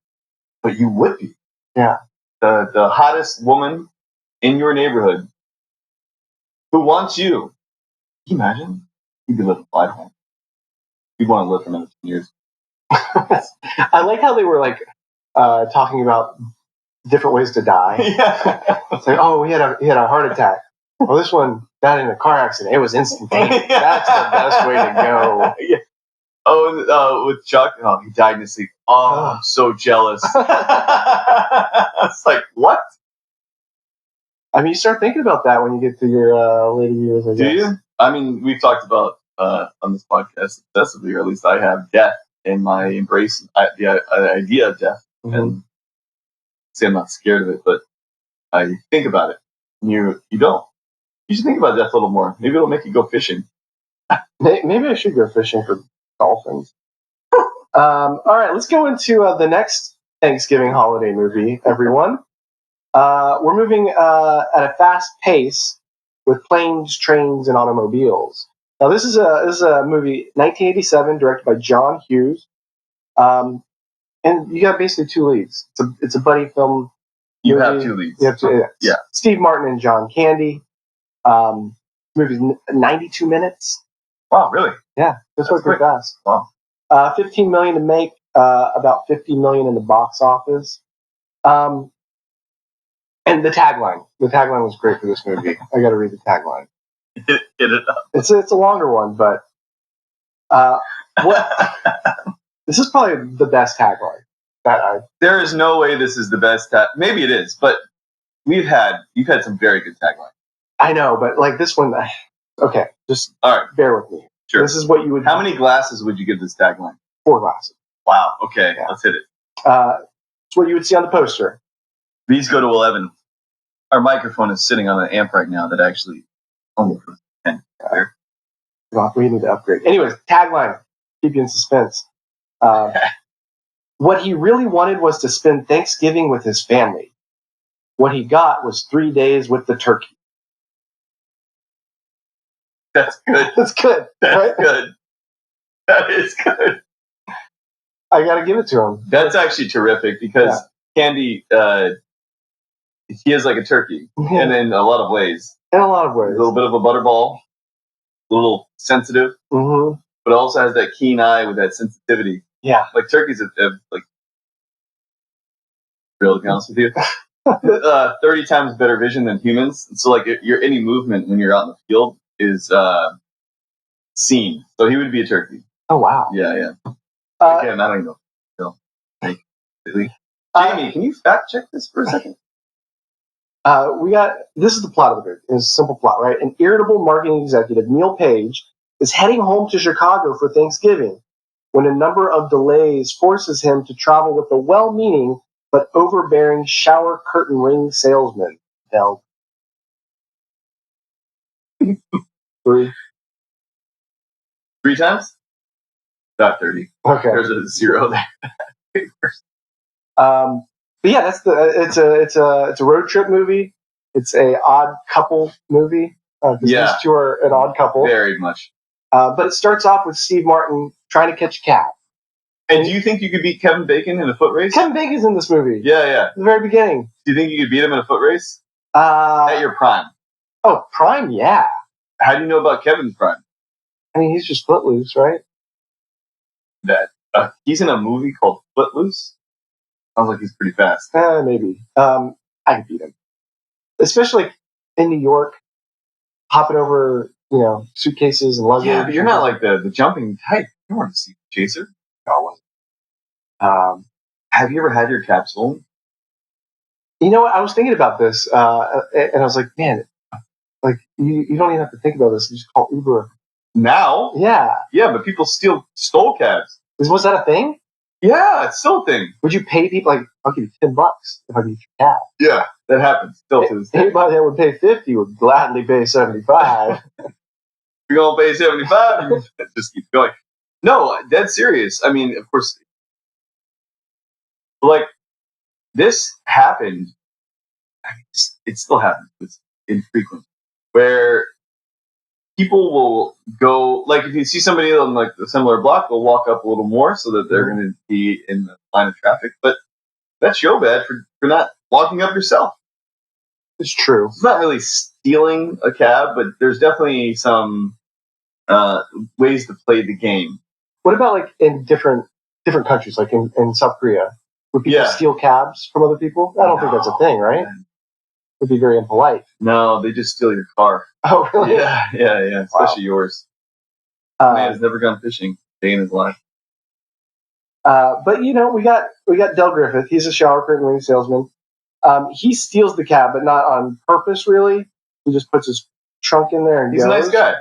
But you would be. Yeah. The hottest woman in your neighborhood who wants you. Can you imagine? You'd be living life. You'd want to live for another 10 years. I like how they were like talking about different ways to die. Yeah. It's like, oh, he had a heart attack. Well, this one died in a car accident. It was instantaneous. That's the best way to go. Yeah. Oh, with Chuck, he died in his sleep. Oh, I'm so jealous. It's like, what? I mean, you start thinking about that when you get to your later years, I guess. Do you? I mean, we've talked about on this podcast excessively, or at least I have, death and my embrace the idea of death. Mm-hmm. And say I'm not scared of it, but I think about it. You don't. You should think about death a little more. Maybe it'll make you go fishing. Maybe I should go fishing for dolphins. All right, let's go into the next Thanksgiving holiday movie, everyone. We're moving at a fast pace with planes, trains, and automobiles. Now, this is a movie, 1987, directed by John Hughes. And you got basically two leads. It's a buddy film. You have two leads. You have two, yeah. Steve Martin and John Candy. Movie's 92 minutes. Wow, really? Yeah, this went pretty fast. Wow. $15 million to make, about $50 million in the box office. And the tagline. The tagline was great for this movie. I got to read the tagline. Hit it up. It's a longer one, but this is probably the best tagline. There is no way this is the best. Maybe it is, but you've had some very good taglines. I know, but like this one, okay, just all right. Bear with me. Sure. This is what you would. How many glasses would you give this tagline? 4 glasses. Wow. Okay, yeah. Let's hit it. It's what you would see on the poster. These go to 11. Our microphone is sitting on an amp right now that actually almost 10. We need to upgrade. Anyways, tagline. Keep you in suspense. What he really wanted was to spend Thanksgiving with his family. What he got was 3 days with the turkey. That's good. That's good. That's right? good. That is good. I got to give it to him. That's actually terrific because Candy, he is like a turkey, and in a lot of ways. In a lot of ways. A little bit of a butterball, a little sensitive, but also has that keen eye with that sensitivity. Yeah. Like turkeys have like, to be honest with you, 30 times better vision than humans. And so like any movement when you're out in the field is seen. So he would be a turkey. Oh, wow. Yeah. Again, I don't even know. Jamie, can you fact check this for a second? This is the plot of the movie. It's a simple plot, right? An irritable marketing executive, Neil Page, is heading home to Chicago for Thanksgiving when a number of delays forces him to travel with a well-meaning but overbearing shower curtain ring salesman, Del. 3. 3 times? About 30. Okay. There's a 0 there. But yeah, it's a road trip movie. It's a odd couple movie. These two are an odd couple. Very much. But it starts off with Steve Martin trying to catch a cat. And do you think you could beat Kevin Bacon in a foot race? Kevin Bacon's in this movie. Yeah. At the very beginning. Do you think you could beat him in a foot race? At your prime. Oh, prime, yeah. How do you know about Kevin's prime? I mean, he's just footloose, right? That he's in a movie called Footloose. Sounds like he's pretty fast. Maybe. I could beat him. Especially in New York, hopping over, suitcases and luggage. Yeah, but you're not like the jumping type. You weren't a sea chaser. No, Have you ever had your cab stolen? You know what? I was thinking about this, and I was like, man, like you don't even have to think about this. You just call Uber. Now? Yeah. Yeah, but people stole cabs. Was that a thing? Yeah, it's still a thing. Would you pay people, like, I'll give you $10 if I get your cab? Yeah, that happens still to this day. Anybody that would pay 50 would gladly pay 75. You're going to pay 75? Just keep going. No, dead serious. I mean, of course, like, this happened. I mean, it still happens. It's infrequent. Where people will go, like, if you see somebody on, like, a similar block, they'll walk up a little more so that they're going to be in the line of traffic. But that's your bad for not walking up yourself. It's true. It's not really stealing a cab, but there's definitely some ways to play the game. What about, like, in different countries, like in South Korea? Would people steal cabs from other people? I don't think that's a thing, right? It'd be very impolite. No, they just steal your car. Oh, really? Yeah. Especially yours. Man has never gone fishing a day in his life. But we got Del Griffith. He's a shower curtain ring salesman. He steals the cab, but not on purpose. Really, he just puts his trunk in there and he's goes. a nice guy.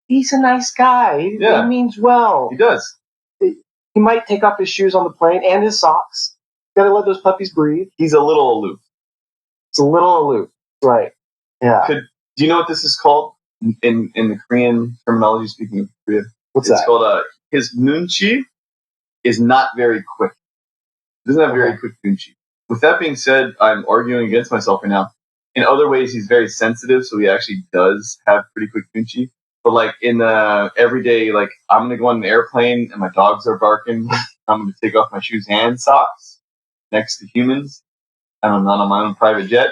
He's a nice guy. He means well. He does. He might take off his shoes on the plane and his socks. Gotta let those puppies breathe. He's a little aloof. It's a little aloof, right? Yeah. Do you know what this is called in the Korean terminology? Speaking of Korea, what's that? It's called his nunchi is not very quick. He doesn't have very quick nunchi. With that being said, I'm arguing against myself right now. In other ways, he's very sensitive, so he actually does have pretty quick nunchi. But like in the everyday, like I'm gonna go on an airplane and my dogs are barking. I'm gonna take off my shoes and socks next to humans, and I'm not on my own private jet.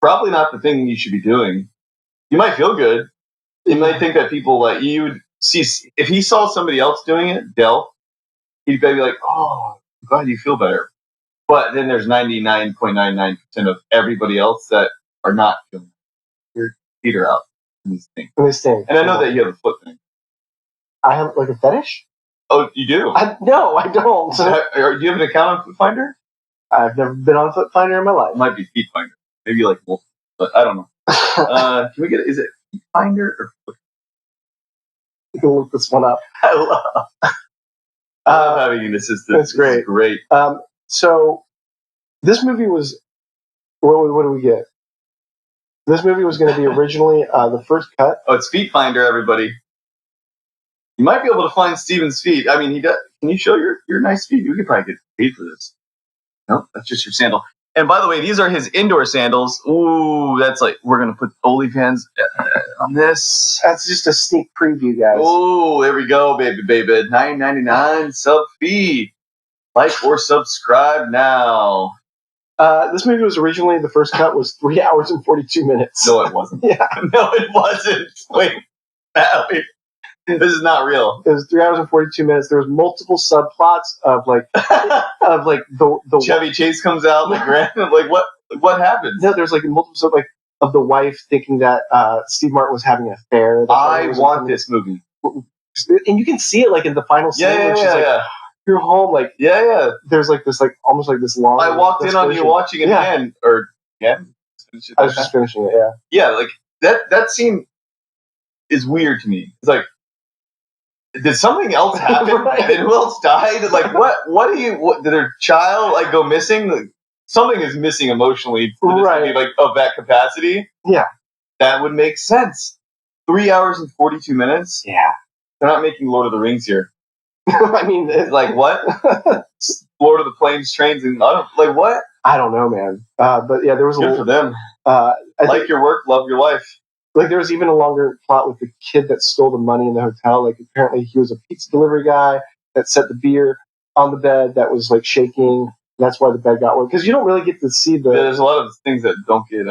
Probably not the thing you should be doing. You might feel good. You might think that people like you would see if he saw somebody else doing it, Del, he'd be like, "Oh, I'm glad you feel better." But then there's 99.99% of everybody else that are not feeling it. Your feet are out in these things. And I know that you have a foot thing. I have like a fetish? Oh, you do? No, I don't. Do you have an account on Foot Finder? I've never been on Foot Finder in my life. It might be Feet Finder. Maybe like multiple, but I don't know. Can we get it? Is it Feet Finder or Foot? You can look this one up. I love having an assistant. That's great. It's great. So this movie was, what do we get? This movie was going to be originally the first cut. Oh, it's Feet Finder, everybody. You might be able to find Steven's feet. I mean, he does. Can you show your nice feet? You could probably get paid for this. No, that's just your sandal. And by the way, these are his indoor sandals. Ooh, that's like, we're going to put OnlyFans on this. That's just a sneak preview, guys. Ooh, there we go, baby. $9.99 sub fee. Like or subscribe now. This movie was originally, the first cut was 3 hours and 42 minutes. No, it wasn't. Yeah. No, it wasn't. Wait. This is not real. It was 3 hours and 42 minutes. There was multiple subplots of like the Chevy Chase comes out like random. Like what happened? No, there's like multiple sub like of the wife thinking that Steve Martin was having an affair. I want this movie, and you can see it like in the final scene where she's like, "You're home." Like there's like this like almost like this long. I walked in on you watching it again, or again. I was just finishing it. Yeah, like that scene is weird to me. It's like, did something else happen? Right. And who else died? Like, what did their child like go missing? Like, something is missing emotionally for this to be like of that capacity. Yeah, that would make sense. 3 hours and 42 minutes? Yeah. They're not making Lord of the Rings here. I mean, Like, what? Lord of the Planes, Trains, and like, what? I don't know, man. But yeah, there was Good for them. I Like think, your work, love your life. like there was even a longer plot with the kid that stole the money in the hotel. Like apparently he was a pizza delivery guy that set the beer on the bed that was like shaking. That's why the bed got wet. Because you don't really get to see Yeah, there's a lot of things that don't get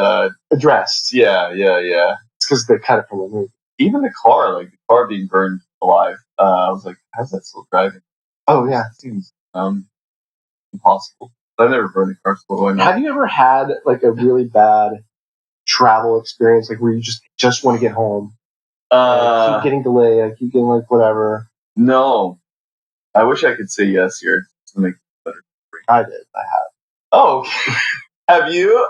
addressed. Yeah. It's because they cut it from the movie. Even the car being burned alive. I was like, how's that still driving? Oh yeah, It seems impossible. I've never burned a car, so what do I know? Have you ever had like a really bad travel experience, like where you just want to get home? Keep getting delayed, keep getting like whatever. No. I wish I could say yes here to make it better. I did. I have. Oh, have you?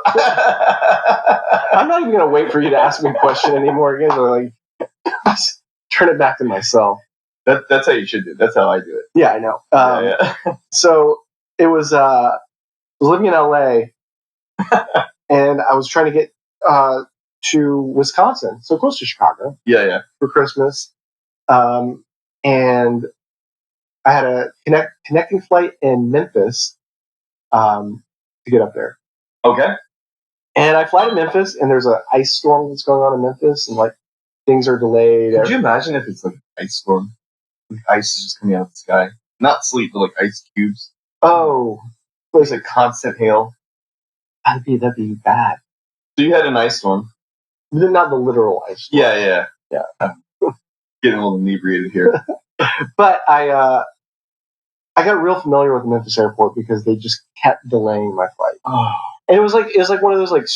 I'm not even gonna wait for you to ask me a question anymore. You guys are like, turn it back to myself. That's how you should do it. That's how I do it. Yeah, I know. Yeah. So it was. I was living in LA, and I was trying to get to Wisconsin, so close to Chicago. Yeah. For Christmas, and I had a connecting flight in Memphis to get up there. Okay. And I fly to Memphis, and there's an ice storm that's going on in Memphis, and like things are delayed. Could you imagine if it's like an ice storm? Like ice is just coming out of the sky. Not sleet, but like ice cubes. Oh, There's like constant hail. that'd be bad. So you had an ice storm. Not the literal ice storm. Yeah. Getting a little inebriated here. But I got real familiar with the Memphis airport because they just kept delaying my flight. Oh. And it was like one of those like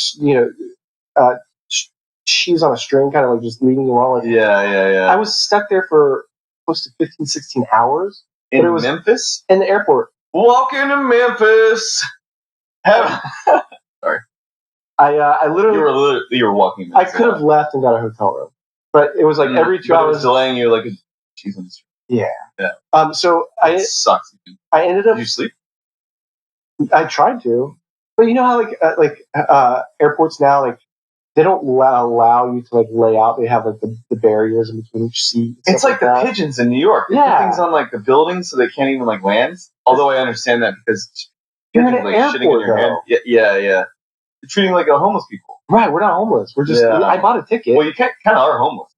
cheese on a string, kind of like just leading you along. Like, Yeah. I was stuck there for close to 15, 16 hours. In Memphis? In the airport. Walking to Memphis. Sorry. I literally You were walking. I could have left and got a hotel room, but it was like every 2 hours. It was delaying you like a cheese on the string. Yeah. So it sucks. I ended up. Did you sleep? I tried to, but you know how airports now, like they don't allow you to like lay out. They have like the barriers in between each seat. It's like the pigeons in New York. They put things on like the buildings so they can't even like land. Although I understand that because you're in an like airport, shitting in your hand. Yeah. You're treating like a homeless people. Right, we're not homeless. We're just. Yeah. I bought a ticket. Well, you kind of are homeless.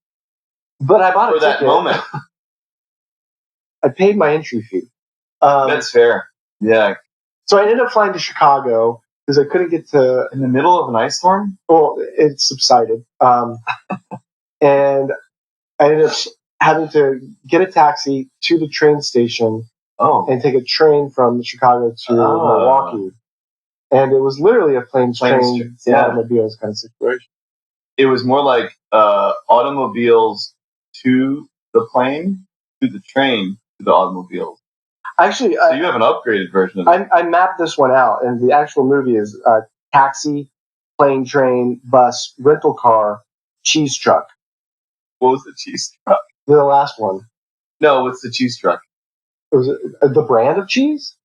But I bought a ticket for that moment. I paid my entry fee. That's fair. Yeah. So I ended up flying to Chicago because I couldn't get to. In the middle of an ice storm? Well, it subsided. And I ended up having to get a taxi to the train station and take a train from Chicago to Milwaukee. And it was literally a planes, trains, automobiles kind of situation. It was more like automobiles to the plane, to the train, to the automobiles. Actually, so you have an upgraded version of it. I mapped this one out, and the actual movie is taxi, plane, train, bus, rental car, cheese truck. What was the cheese truck? The last one. No, what's the cheese truck? It was the brand of cheese?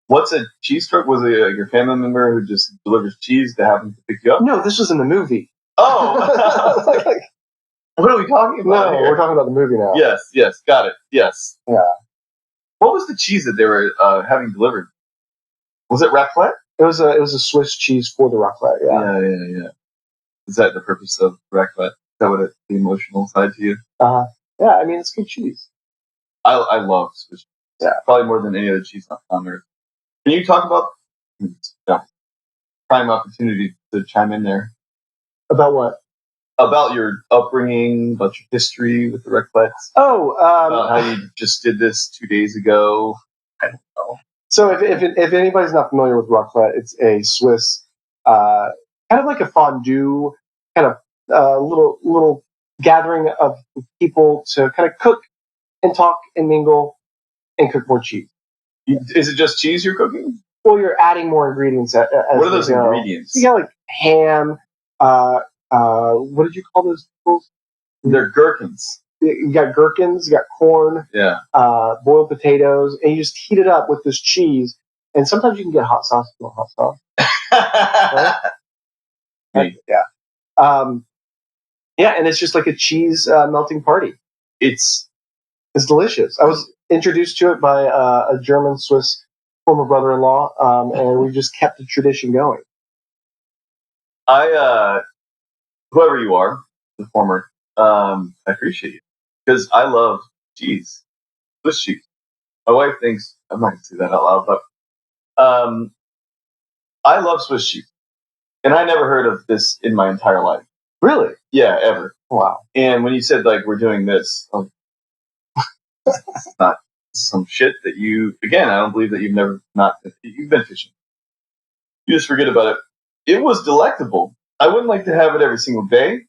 What's a cheese truck? Was it your family member who just delivers cheese to happen to pick you up? No, this was in the movie. Oh! What are we talking about? No, we're talking about the movie now. Yes, got it. Yes. Yeah. What was the cheese that they were having delivered? Was it raclette? It was a Swiss cheese for the raclette. Yeah. Is that the purpose of raclette? Is that what the emotional side to you? Yeah, I mean it's good cheese. I love Swiss cheese. Yeah, probably more than any other cheese on earth. Can you talk about prime opportunity to chime in there? About what? About your upbringing, about your history with the raclettes. About how you just did this 2 days ago. I don't know. So if anybody's not familiar with raclette, it's a Swiss, kind of like a fondue, kind of little gathering of people to kind of cook and talk and mingle and cook more cheese. Is it just cheese you're cooking? Well, you're adding more ingredients. What are those ingredients? You got like ham. What did you call those people? They're gherkins. You got gherkins, you got corn, boiled potatoes, and you just heat it up with this cheese. And sometimes you can get hot sauce if you want hot sauce. Right? Yeah. Yeah, and it's just like a cheese melting party. It's delicious. I was introduced to it by a German Swiss former brother-in-law, and we just kept the tradition going. Whoever you are, the former, I appreciate you because I love cheese, Swiss cheese. My wife thinks I'm not gonna say that out loud, but I love Swiss cheese, and I never heard of this in my entire life. Really? Yeah, ever. Wow. And when you said like we're doing this, it's not some shit that you. Again, I don't believe that you've been fishing. You just forget about it. It was delectable. I wouldn't like to have it every single day,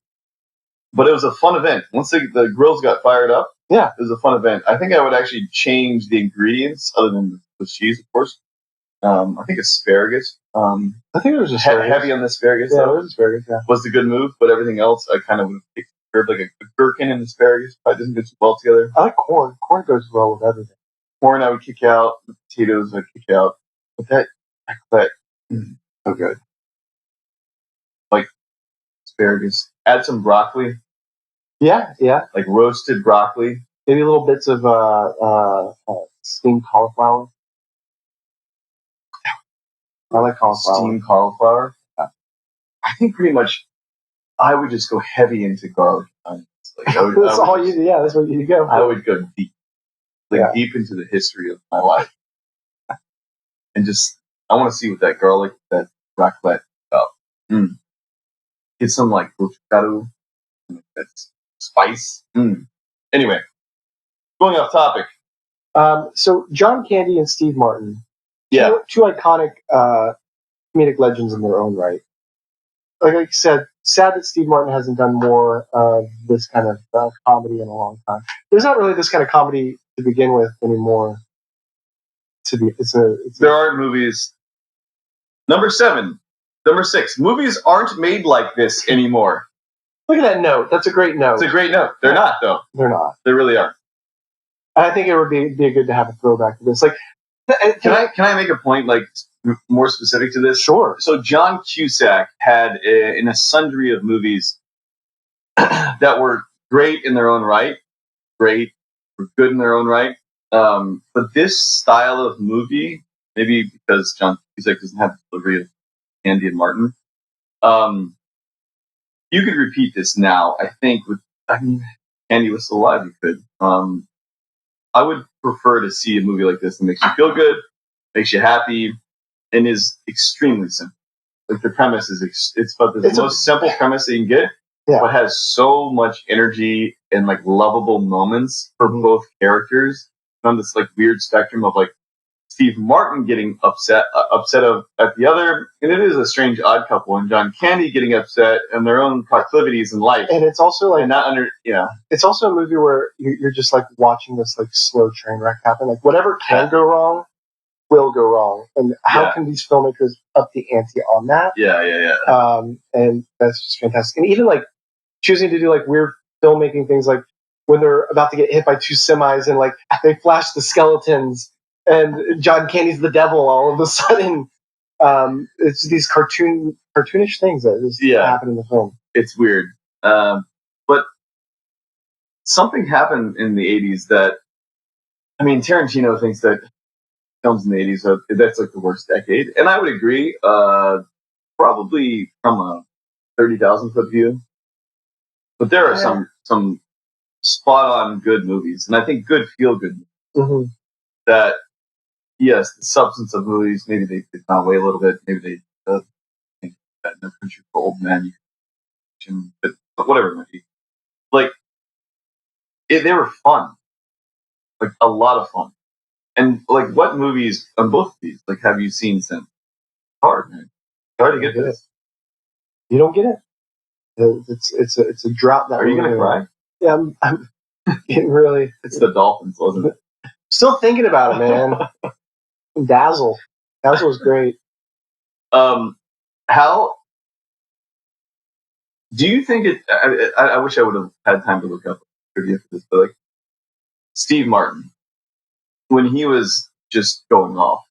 but it was a fun event. Once the grills got fired up, yeah, it was a fun event. I think I would actually change the ingredients other than the cheese, of course. I think asparagus. I think it was heavy on the asparagus. Yeah, it was asparagus. Yeah, was the good move, but everything else I kind of would have preferred like a gherkin and asparagus. Probably doesn't go too well together. I like corn. Corn goes well with everything. Corn I would kick out. The potatoes I'd kick out. But that so good. Like asparagus. Add some broccoli. Yeah. Like roasted broccoli. Maybe little bits of steamed cauliflower. I like cauliflower. Steamed cauliflower. Yeah. I think pretty much I would just go heavy into garlic. That's all you. Yeah, that's what you go. I would go deep, deep into the history of my life, and just I want to see what that garlic, that raclette, about. Get some like gochujang, that's spice. Anyway, going off topic. So John Candy and Steve Martin, two iconic comedic legends in their own right. Like I said, sad that Steve Martin hasn't done more of this kind of comedy in a long time. There's not really this kind of comedy to begin with anymore. There aren't movies. Number 6. Movies aren't made like this anymore. Look at that note. That's a great note. It's a great note. They're not, though. They're not. They really aren't. I think it would be good to have a throwback to this. Like, can I make a point like more specific to this? Sure. So John Cusack had in a sundry of movies that were great in their own right, were good in their own right. But this style of movie, maybe because John Cusack doesn't have the delivery of Andy and Martin, you could repeat this now. I think Andy was still alive, you could. I would prefer to see a movie like this that makes you feel good, makes you happy, and is extremely simple. Like the premise is, it's about the most simple premise that you can get, but has so much energy and like lovable moments for both characters on this like weird spectrum of like Steve Martin getting upset at the other, and it is a strange odd couple, and John Candy getting upset and their own proclivities in life. And it's also like it's also a movie where you're just like watching this like slow train wreck happen. Like whatever can go wrong will go wrong, and how can these filmmakers up the ante on that? And that's just fantastic. And even like choosing to do like weird filmmaking things, like when they're about to get hit by 2 semis and like they flash the skeletons and John Candy's the devil all of a sudden. It's these cartoonish things that just happen in the film. It's weird. But something happened in the 80s that, I mean, Tarantino thinks that films in the 80s, that's like the worst decade. And I would agree, probably from a 30,000 foot view. But there are some spot on good movies, and I think good feel good movies that, yes, the substance of movies, maybe they found away a little bit. Maybe they think that No Country for Old Men, but whatever it might be. Like, they were fun. Like, a lot of fun. And, like, what movies on both of these, like, have you seen since? It's hard, man. It's hard to get this. You don't get it. It's a drought. That are you going to cry? Yeah, I'm getting really. It's the Dolphins, wasn't it? Still thinking about it, man. Dazzle was great. How do you think it? I wish I would have had time to look up trivia for this, but like Steve Martin, when he was just going off,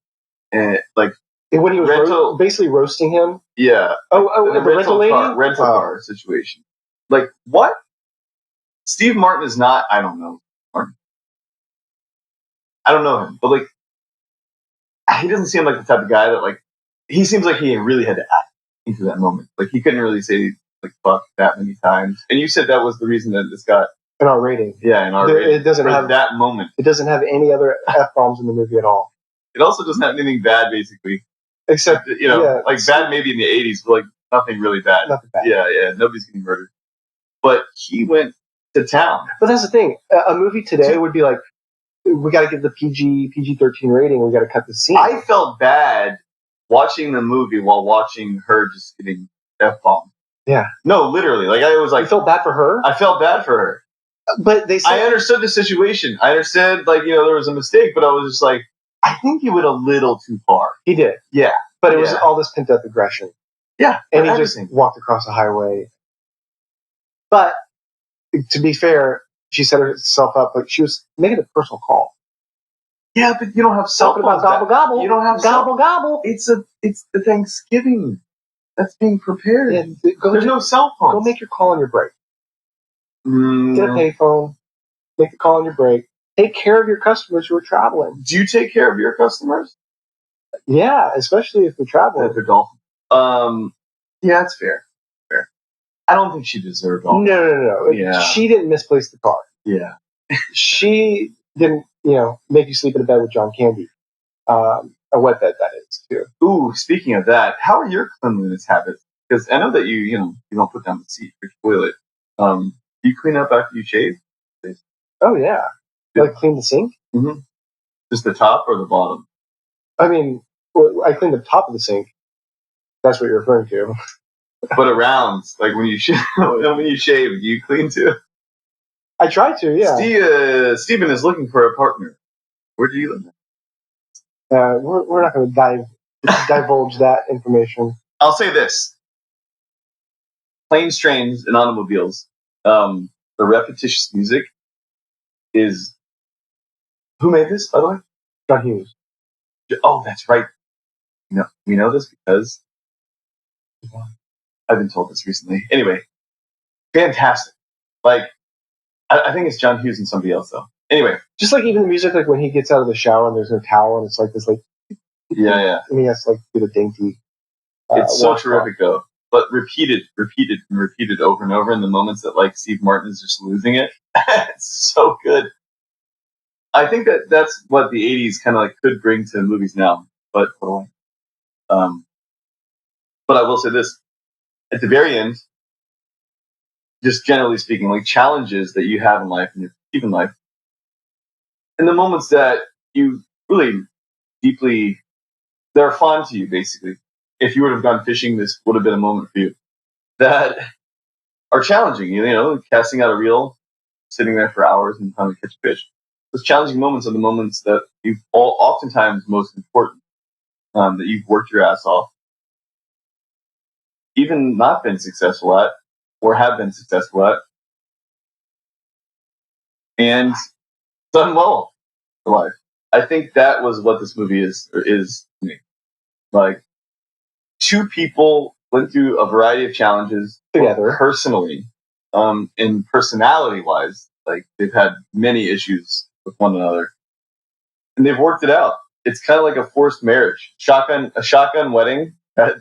and like when he was basically roasting him. Yeah. The rental lady? Rental car situation. like what? Steve Martin is not. I don't know. Martin. I don't know him, but like he doesn't seem like the type of guy that like. He seems like he really had to act into that moment. Like he couldn't really say like fuck that many times. And you said that was the reason that this got an R rating. Yeah, an R rating. It doesn't have that moment. It doesn't have any other F bombs in the movie at all. It also doesn't have anything bad, basically. Except like bad maybe in the '80s, but like nothing really bad. Nothing bad. Yeah, nobody's getting murdered. But he went to town. But that's the thing. A movie today would be like, we got to give the PG-13 rating. We got to cut the scene. I felt bad watching the movie while watching her just getting F-bombed. Yeah. No, literally. Like I was like, you felt bad for her? I felt bad for her. But they said, I understood the situation. I understood, like, there was a mistake, but I was just like, I think he went a little too far. He did. Yeah. But it was all this pent-up aggression. Yeah. And he just walked across the highway. But to be fair, she set herself up like she was making a personal call. Yeah, but you don't have cell phones. Talking about gobble gobble. You don't have gobble gobble. It's the Thanksgiving that's being prepared. Yeah, there's no cell phones. Go make your call on your break. Get a payphone. Make the call on your break. Take care of your customers who are traveling. Do you take care of your customers? Yeah, especially if they're traveling. If they're golfing. Yeah, that's fair. Fair. I don't think she deserved all. No. Yeah. She didn't misplace the car. Yeah. She didn't, make you sleep in a bed with John Candy. A wet bed, that is, too. Ooh, speaking of that, how are your cleanliness habits? Because I know that you don't put down the seat for your toilet. Do you clean up after you shave? Oh, yeah. Like clean the sink? Mm-hmm. Just the top or the bottom? I mean, I clean the top of the sink. That's what you're referring to. But around, like when you shave, do you clean too? I try to, yeah. Steven is looking for a partner. Where do you live? We're not going to divulge that information. I'll say this. Planes, trains, and automobiles. The repetitious music is... Who made this, by the way? John Hughes. Oh, that's right. We know this because I've been told this recently. Anyway, fantastic. Like, I think it's John Hughes and somebody else, though. Anyway. Just like even the music, like when he gets out of the shower and there's no towel and it's like this, like... Yeah. And he has to, like, do the dainty... it's so terrific, though. But repeated over and over in the moments that, like, Steve Martin is just losing it. It's so good. I think that's what the 80s kind of like could bring to movies now. But I will say this. At the very end, just generally speaking, like challenges that you have in life and you keep in life, and the moments that you really deeply, they're fun to you, basically. If you would have gone fishing, this would have been a moment for you that are challenging. Casting out a reel, sitting there for hours and trying to catch a fish. Those challenging moments are the moments that you've oftentimes most important, that you've worked your ass off, even not been successful at, or have been successful at, and done well in life. I think that was what this movie is to me. Like, two people went through a variety of challenges together, personally, and personality-wise. Like, they've had many issues with one another, and they've worked it out. It's kind of like a forced marriage, a shotgun wedding.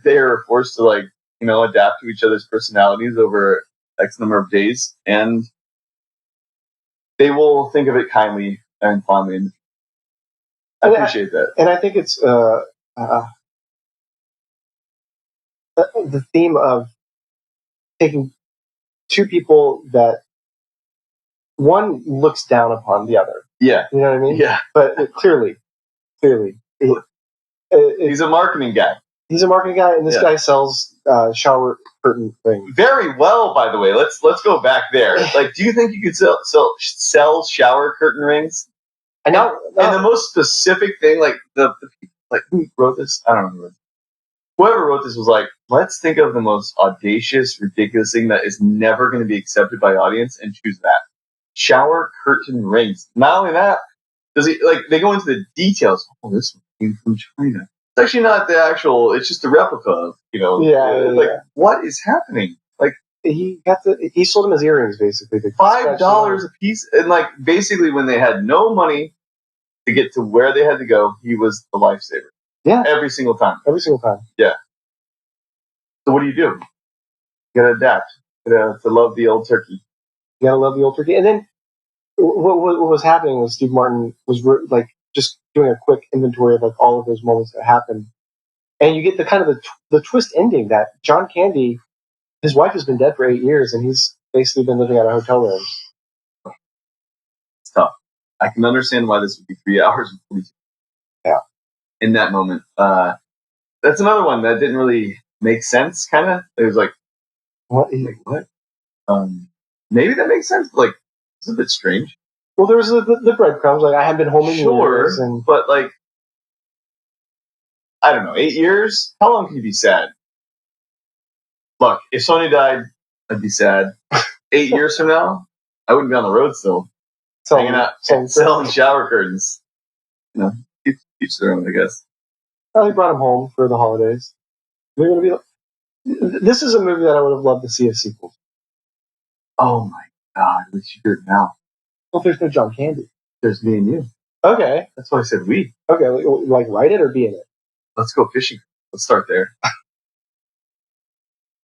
They are forced to adapt to each other's personalities over X number of days, and they will think of it kindly and fondly. I appreciate that, and I think it's the theme of taking two people that one looks down upon the other. Yeah. You know what I mean? Yeah. But clearly. He's a marketing guy. He's a marketing guy, and this guy sells shower curtain things. Very well, by the way. Let's go back there. Like, do you think you could sell shower curtain rings? And now, and the most specific thing, like who wrote this? I don't know who wrote this. Whoever wrote this was like, let's think of the most audacious, ridiculous thing that is never going to be accepted by audience and choose that. Shower curtain rings. Not only that, they go into the details. Oh, this one came from China. It's actually not the actual, it's just a replica of, Yeah. What is happening? Like, he sold him his earrings basically. $5 a piece, and like basically when they had no money to get to where they had to go, he was the lifesaver. Yeah, every single time. Yeah. So what do? You gotta adapt. To love the old turkey. You gotta love the old turkey. And then what was happening was Steve Martin was like just doing a quick inventory of like all of those moments that happened, and you get the kind of the twist ending that John Candy, his wife has been dead for 8 years, and he's basically been living out of hotel rooms. It's tough. I can understand why this would be 3 hours and 42. Yeah. In that moment, that's another one that didn't really make sense. Kind of, it was like, what? Maybe that makes sense. But, like, it's a bit strange. Well, there was the breadcrumbs. Like I haven't been home in years, but like, I don't know, 8 years. How long can you be sad? Look, if Sony died, I'd be sad. 8 years from now, I wouldn't be on the road still, hanging out, selling shower curtains. You know, each their own, I guess. Well, they brought him home for the holidays. They're going to be. This is a movie that I would have loved to see a sequel. Oh my God, we should do it now. Well, there's no John Candy. There's me and you. Okay. That's why I said we. Okay, like write it or be in it? Let's go fishing. Let's start there.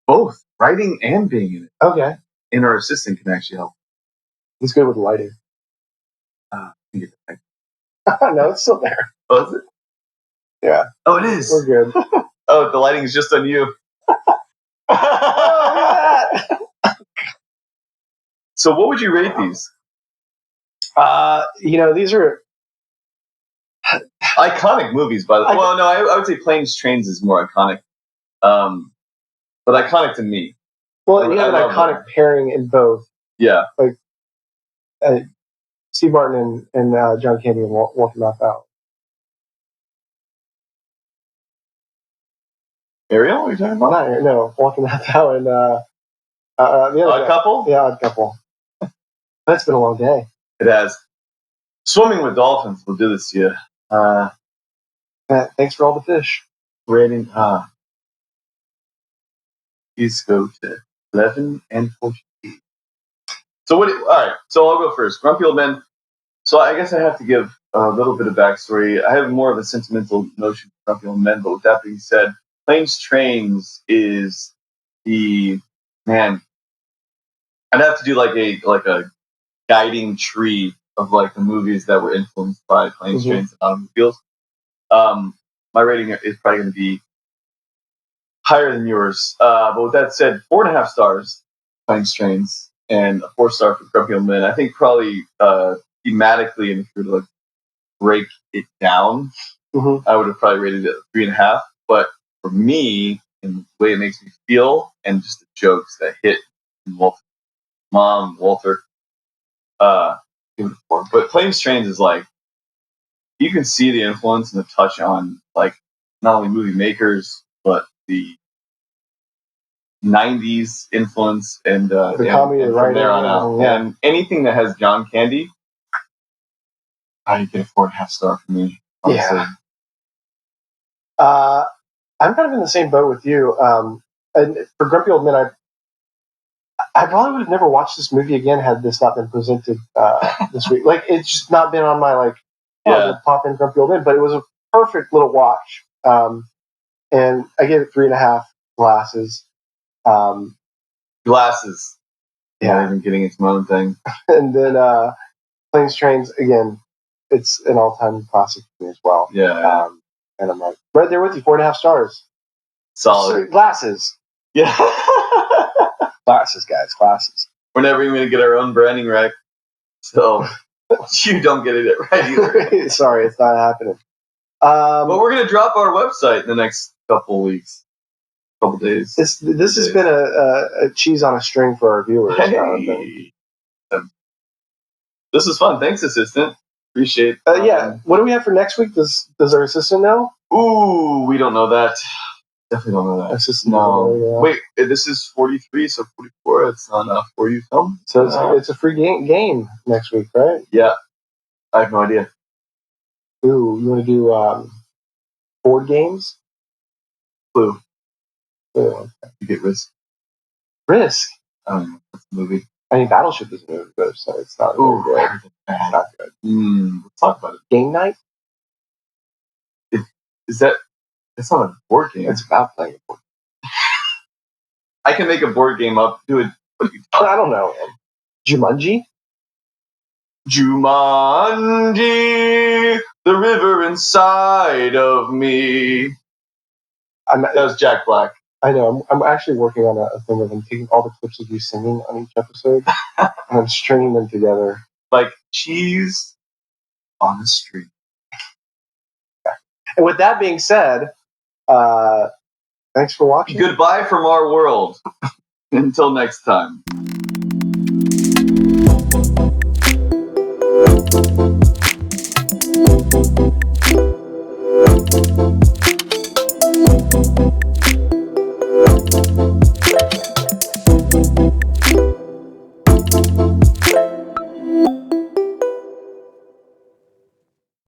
Both. Writing and being in it. Okay. And our assistant can actually help. He's good with lighting. No, it's still there. Oh, is it? Yeah. Oh, it is. We're good. Oh, the lighting is just on you. Oh, look at that. So what would you rate these? These are iconic movies, by the way. Well, no, I would say Planes, Trains is more iconic. But iconic to me. Well, you have an iconic pairing in both. Yeah. Like Steve Martin and John Candy and Walter Matthau. Ariel, are you talking about? No, Walter Matthau and the other Odd Couple? Yeah, Odd Couple. That's been a long day. It has. Swimming with Dolphins will do this to you. Thanks for all the fish. Rating, please go to 11 and 14. So all right, so I'll go first. Grumpy Old Men. So I guess I have to give a little bit of backstory. I have more of a sentimental notion for Grumpy Old Men, but with that being said, Planes, Trains is the, man, I'd have to do like a guiding tree of like the movies that were influenced by Planes, Trains, and Automobiles. My rating is probably going to be higher than yours. But with that said, 4.5 stars, Planes, Trains, and a 4-star for Grumpy Old Men. I think probably thematically, and if you were to like break it down, I would have probably rated it 3.5. But for me, in the way it makes me feel, and just the jokes that hit Walter's mom, Walter, give it a 4. But Planes, Trains is like, you can see the influence and the touch on like not only movie makers but the 90s influence and the comedy and right from there on out. Yeah. And anything that has John Candy, I get a 4.5 star for me. Honestly. Yeah. I'm kind of in the same boat with you. And for Grumpy Old Men, I probably would have never watched this movie again had this not been presented this week. Like, it's just not been on my pop in Grumpy Old Men, but it was a perfect little watch. And I gave it 3.5 glasses. Glasses. Yeah. Not even getting into my own thing. And then Planes, Trains, again, it's an all-time classic for me as well. Yeah. And I'm like, right there with you, 4.5 stars. Solid. Glasses. Yeah. Glasses, guys, glasses. We're never even going to get our own branding right. So you don't get it right either. Sorry, it's not happening. But we're going to drop our website in the next couple weeks. Couple days. This has been a cheese on a string for our viewers. Hey. This is fun. Thanks, assistant. Appreciate it. Yeah. What do we have for next week? Does our assistant know? Ooh, we don't know that. Definitely don't know that. Assistant no. Wait, this is 43, so 44. It's on a For You film. So it's a free game next week, right? Yeah. I have no idea. Ooh, you want to do board games? Clue. You get Risk. Risk? I don't know. What's the movie? I mean, Battleship is a movie, but so it's not very good. It's not good. Let's talk about it. Game night? Is that? It's not a board game. It's about playing a board I can make a board game up. Do it. I don't know. Jumanji? Jumanji, the river inside of me. That was Jack Black. I know. I'm actually working on a thing where I'm taking all the clips of you singing on each episode and I'm stringing them together. Like cheese on the street. And with that being said, thanks for watching. Goodbye from our world. Until next time.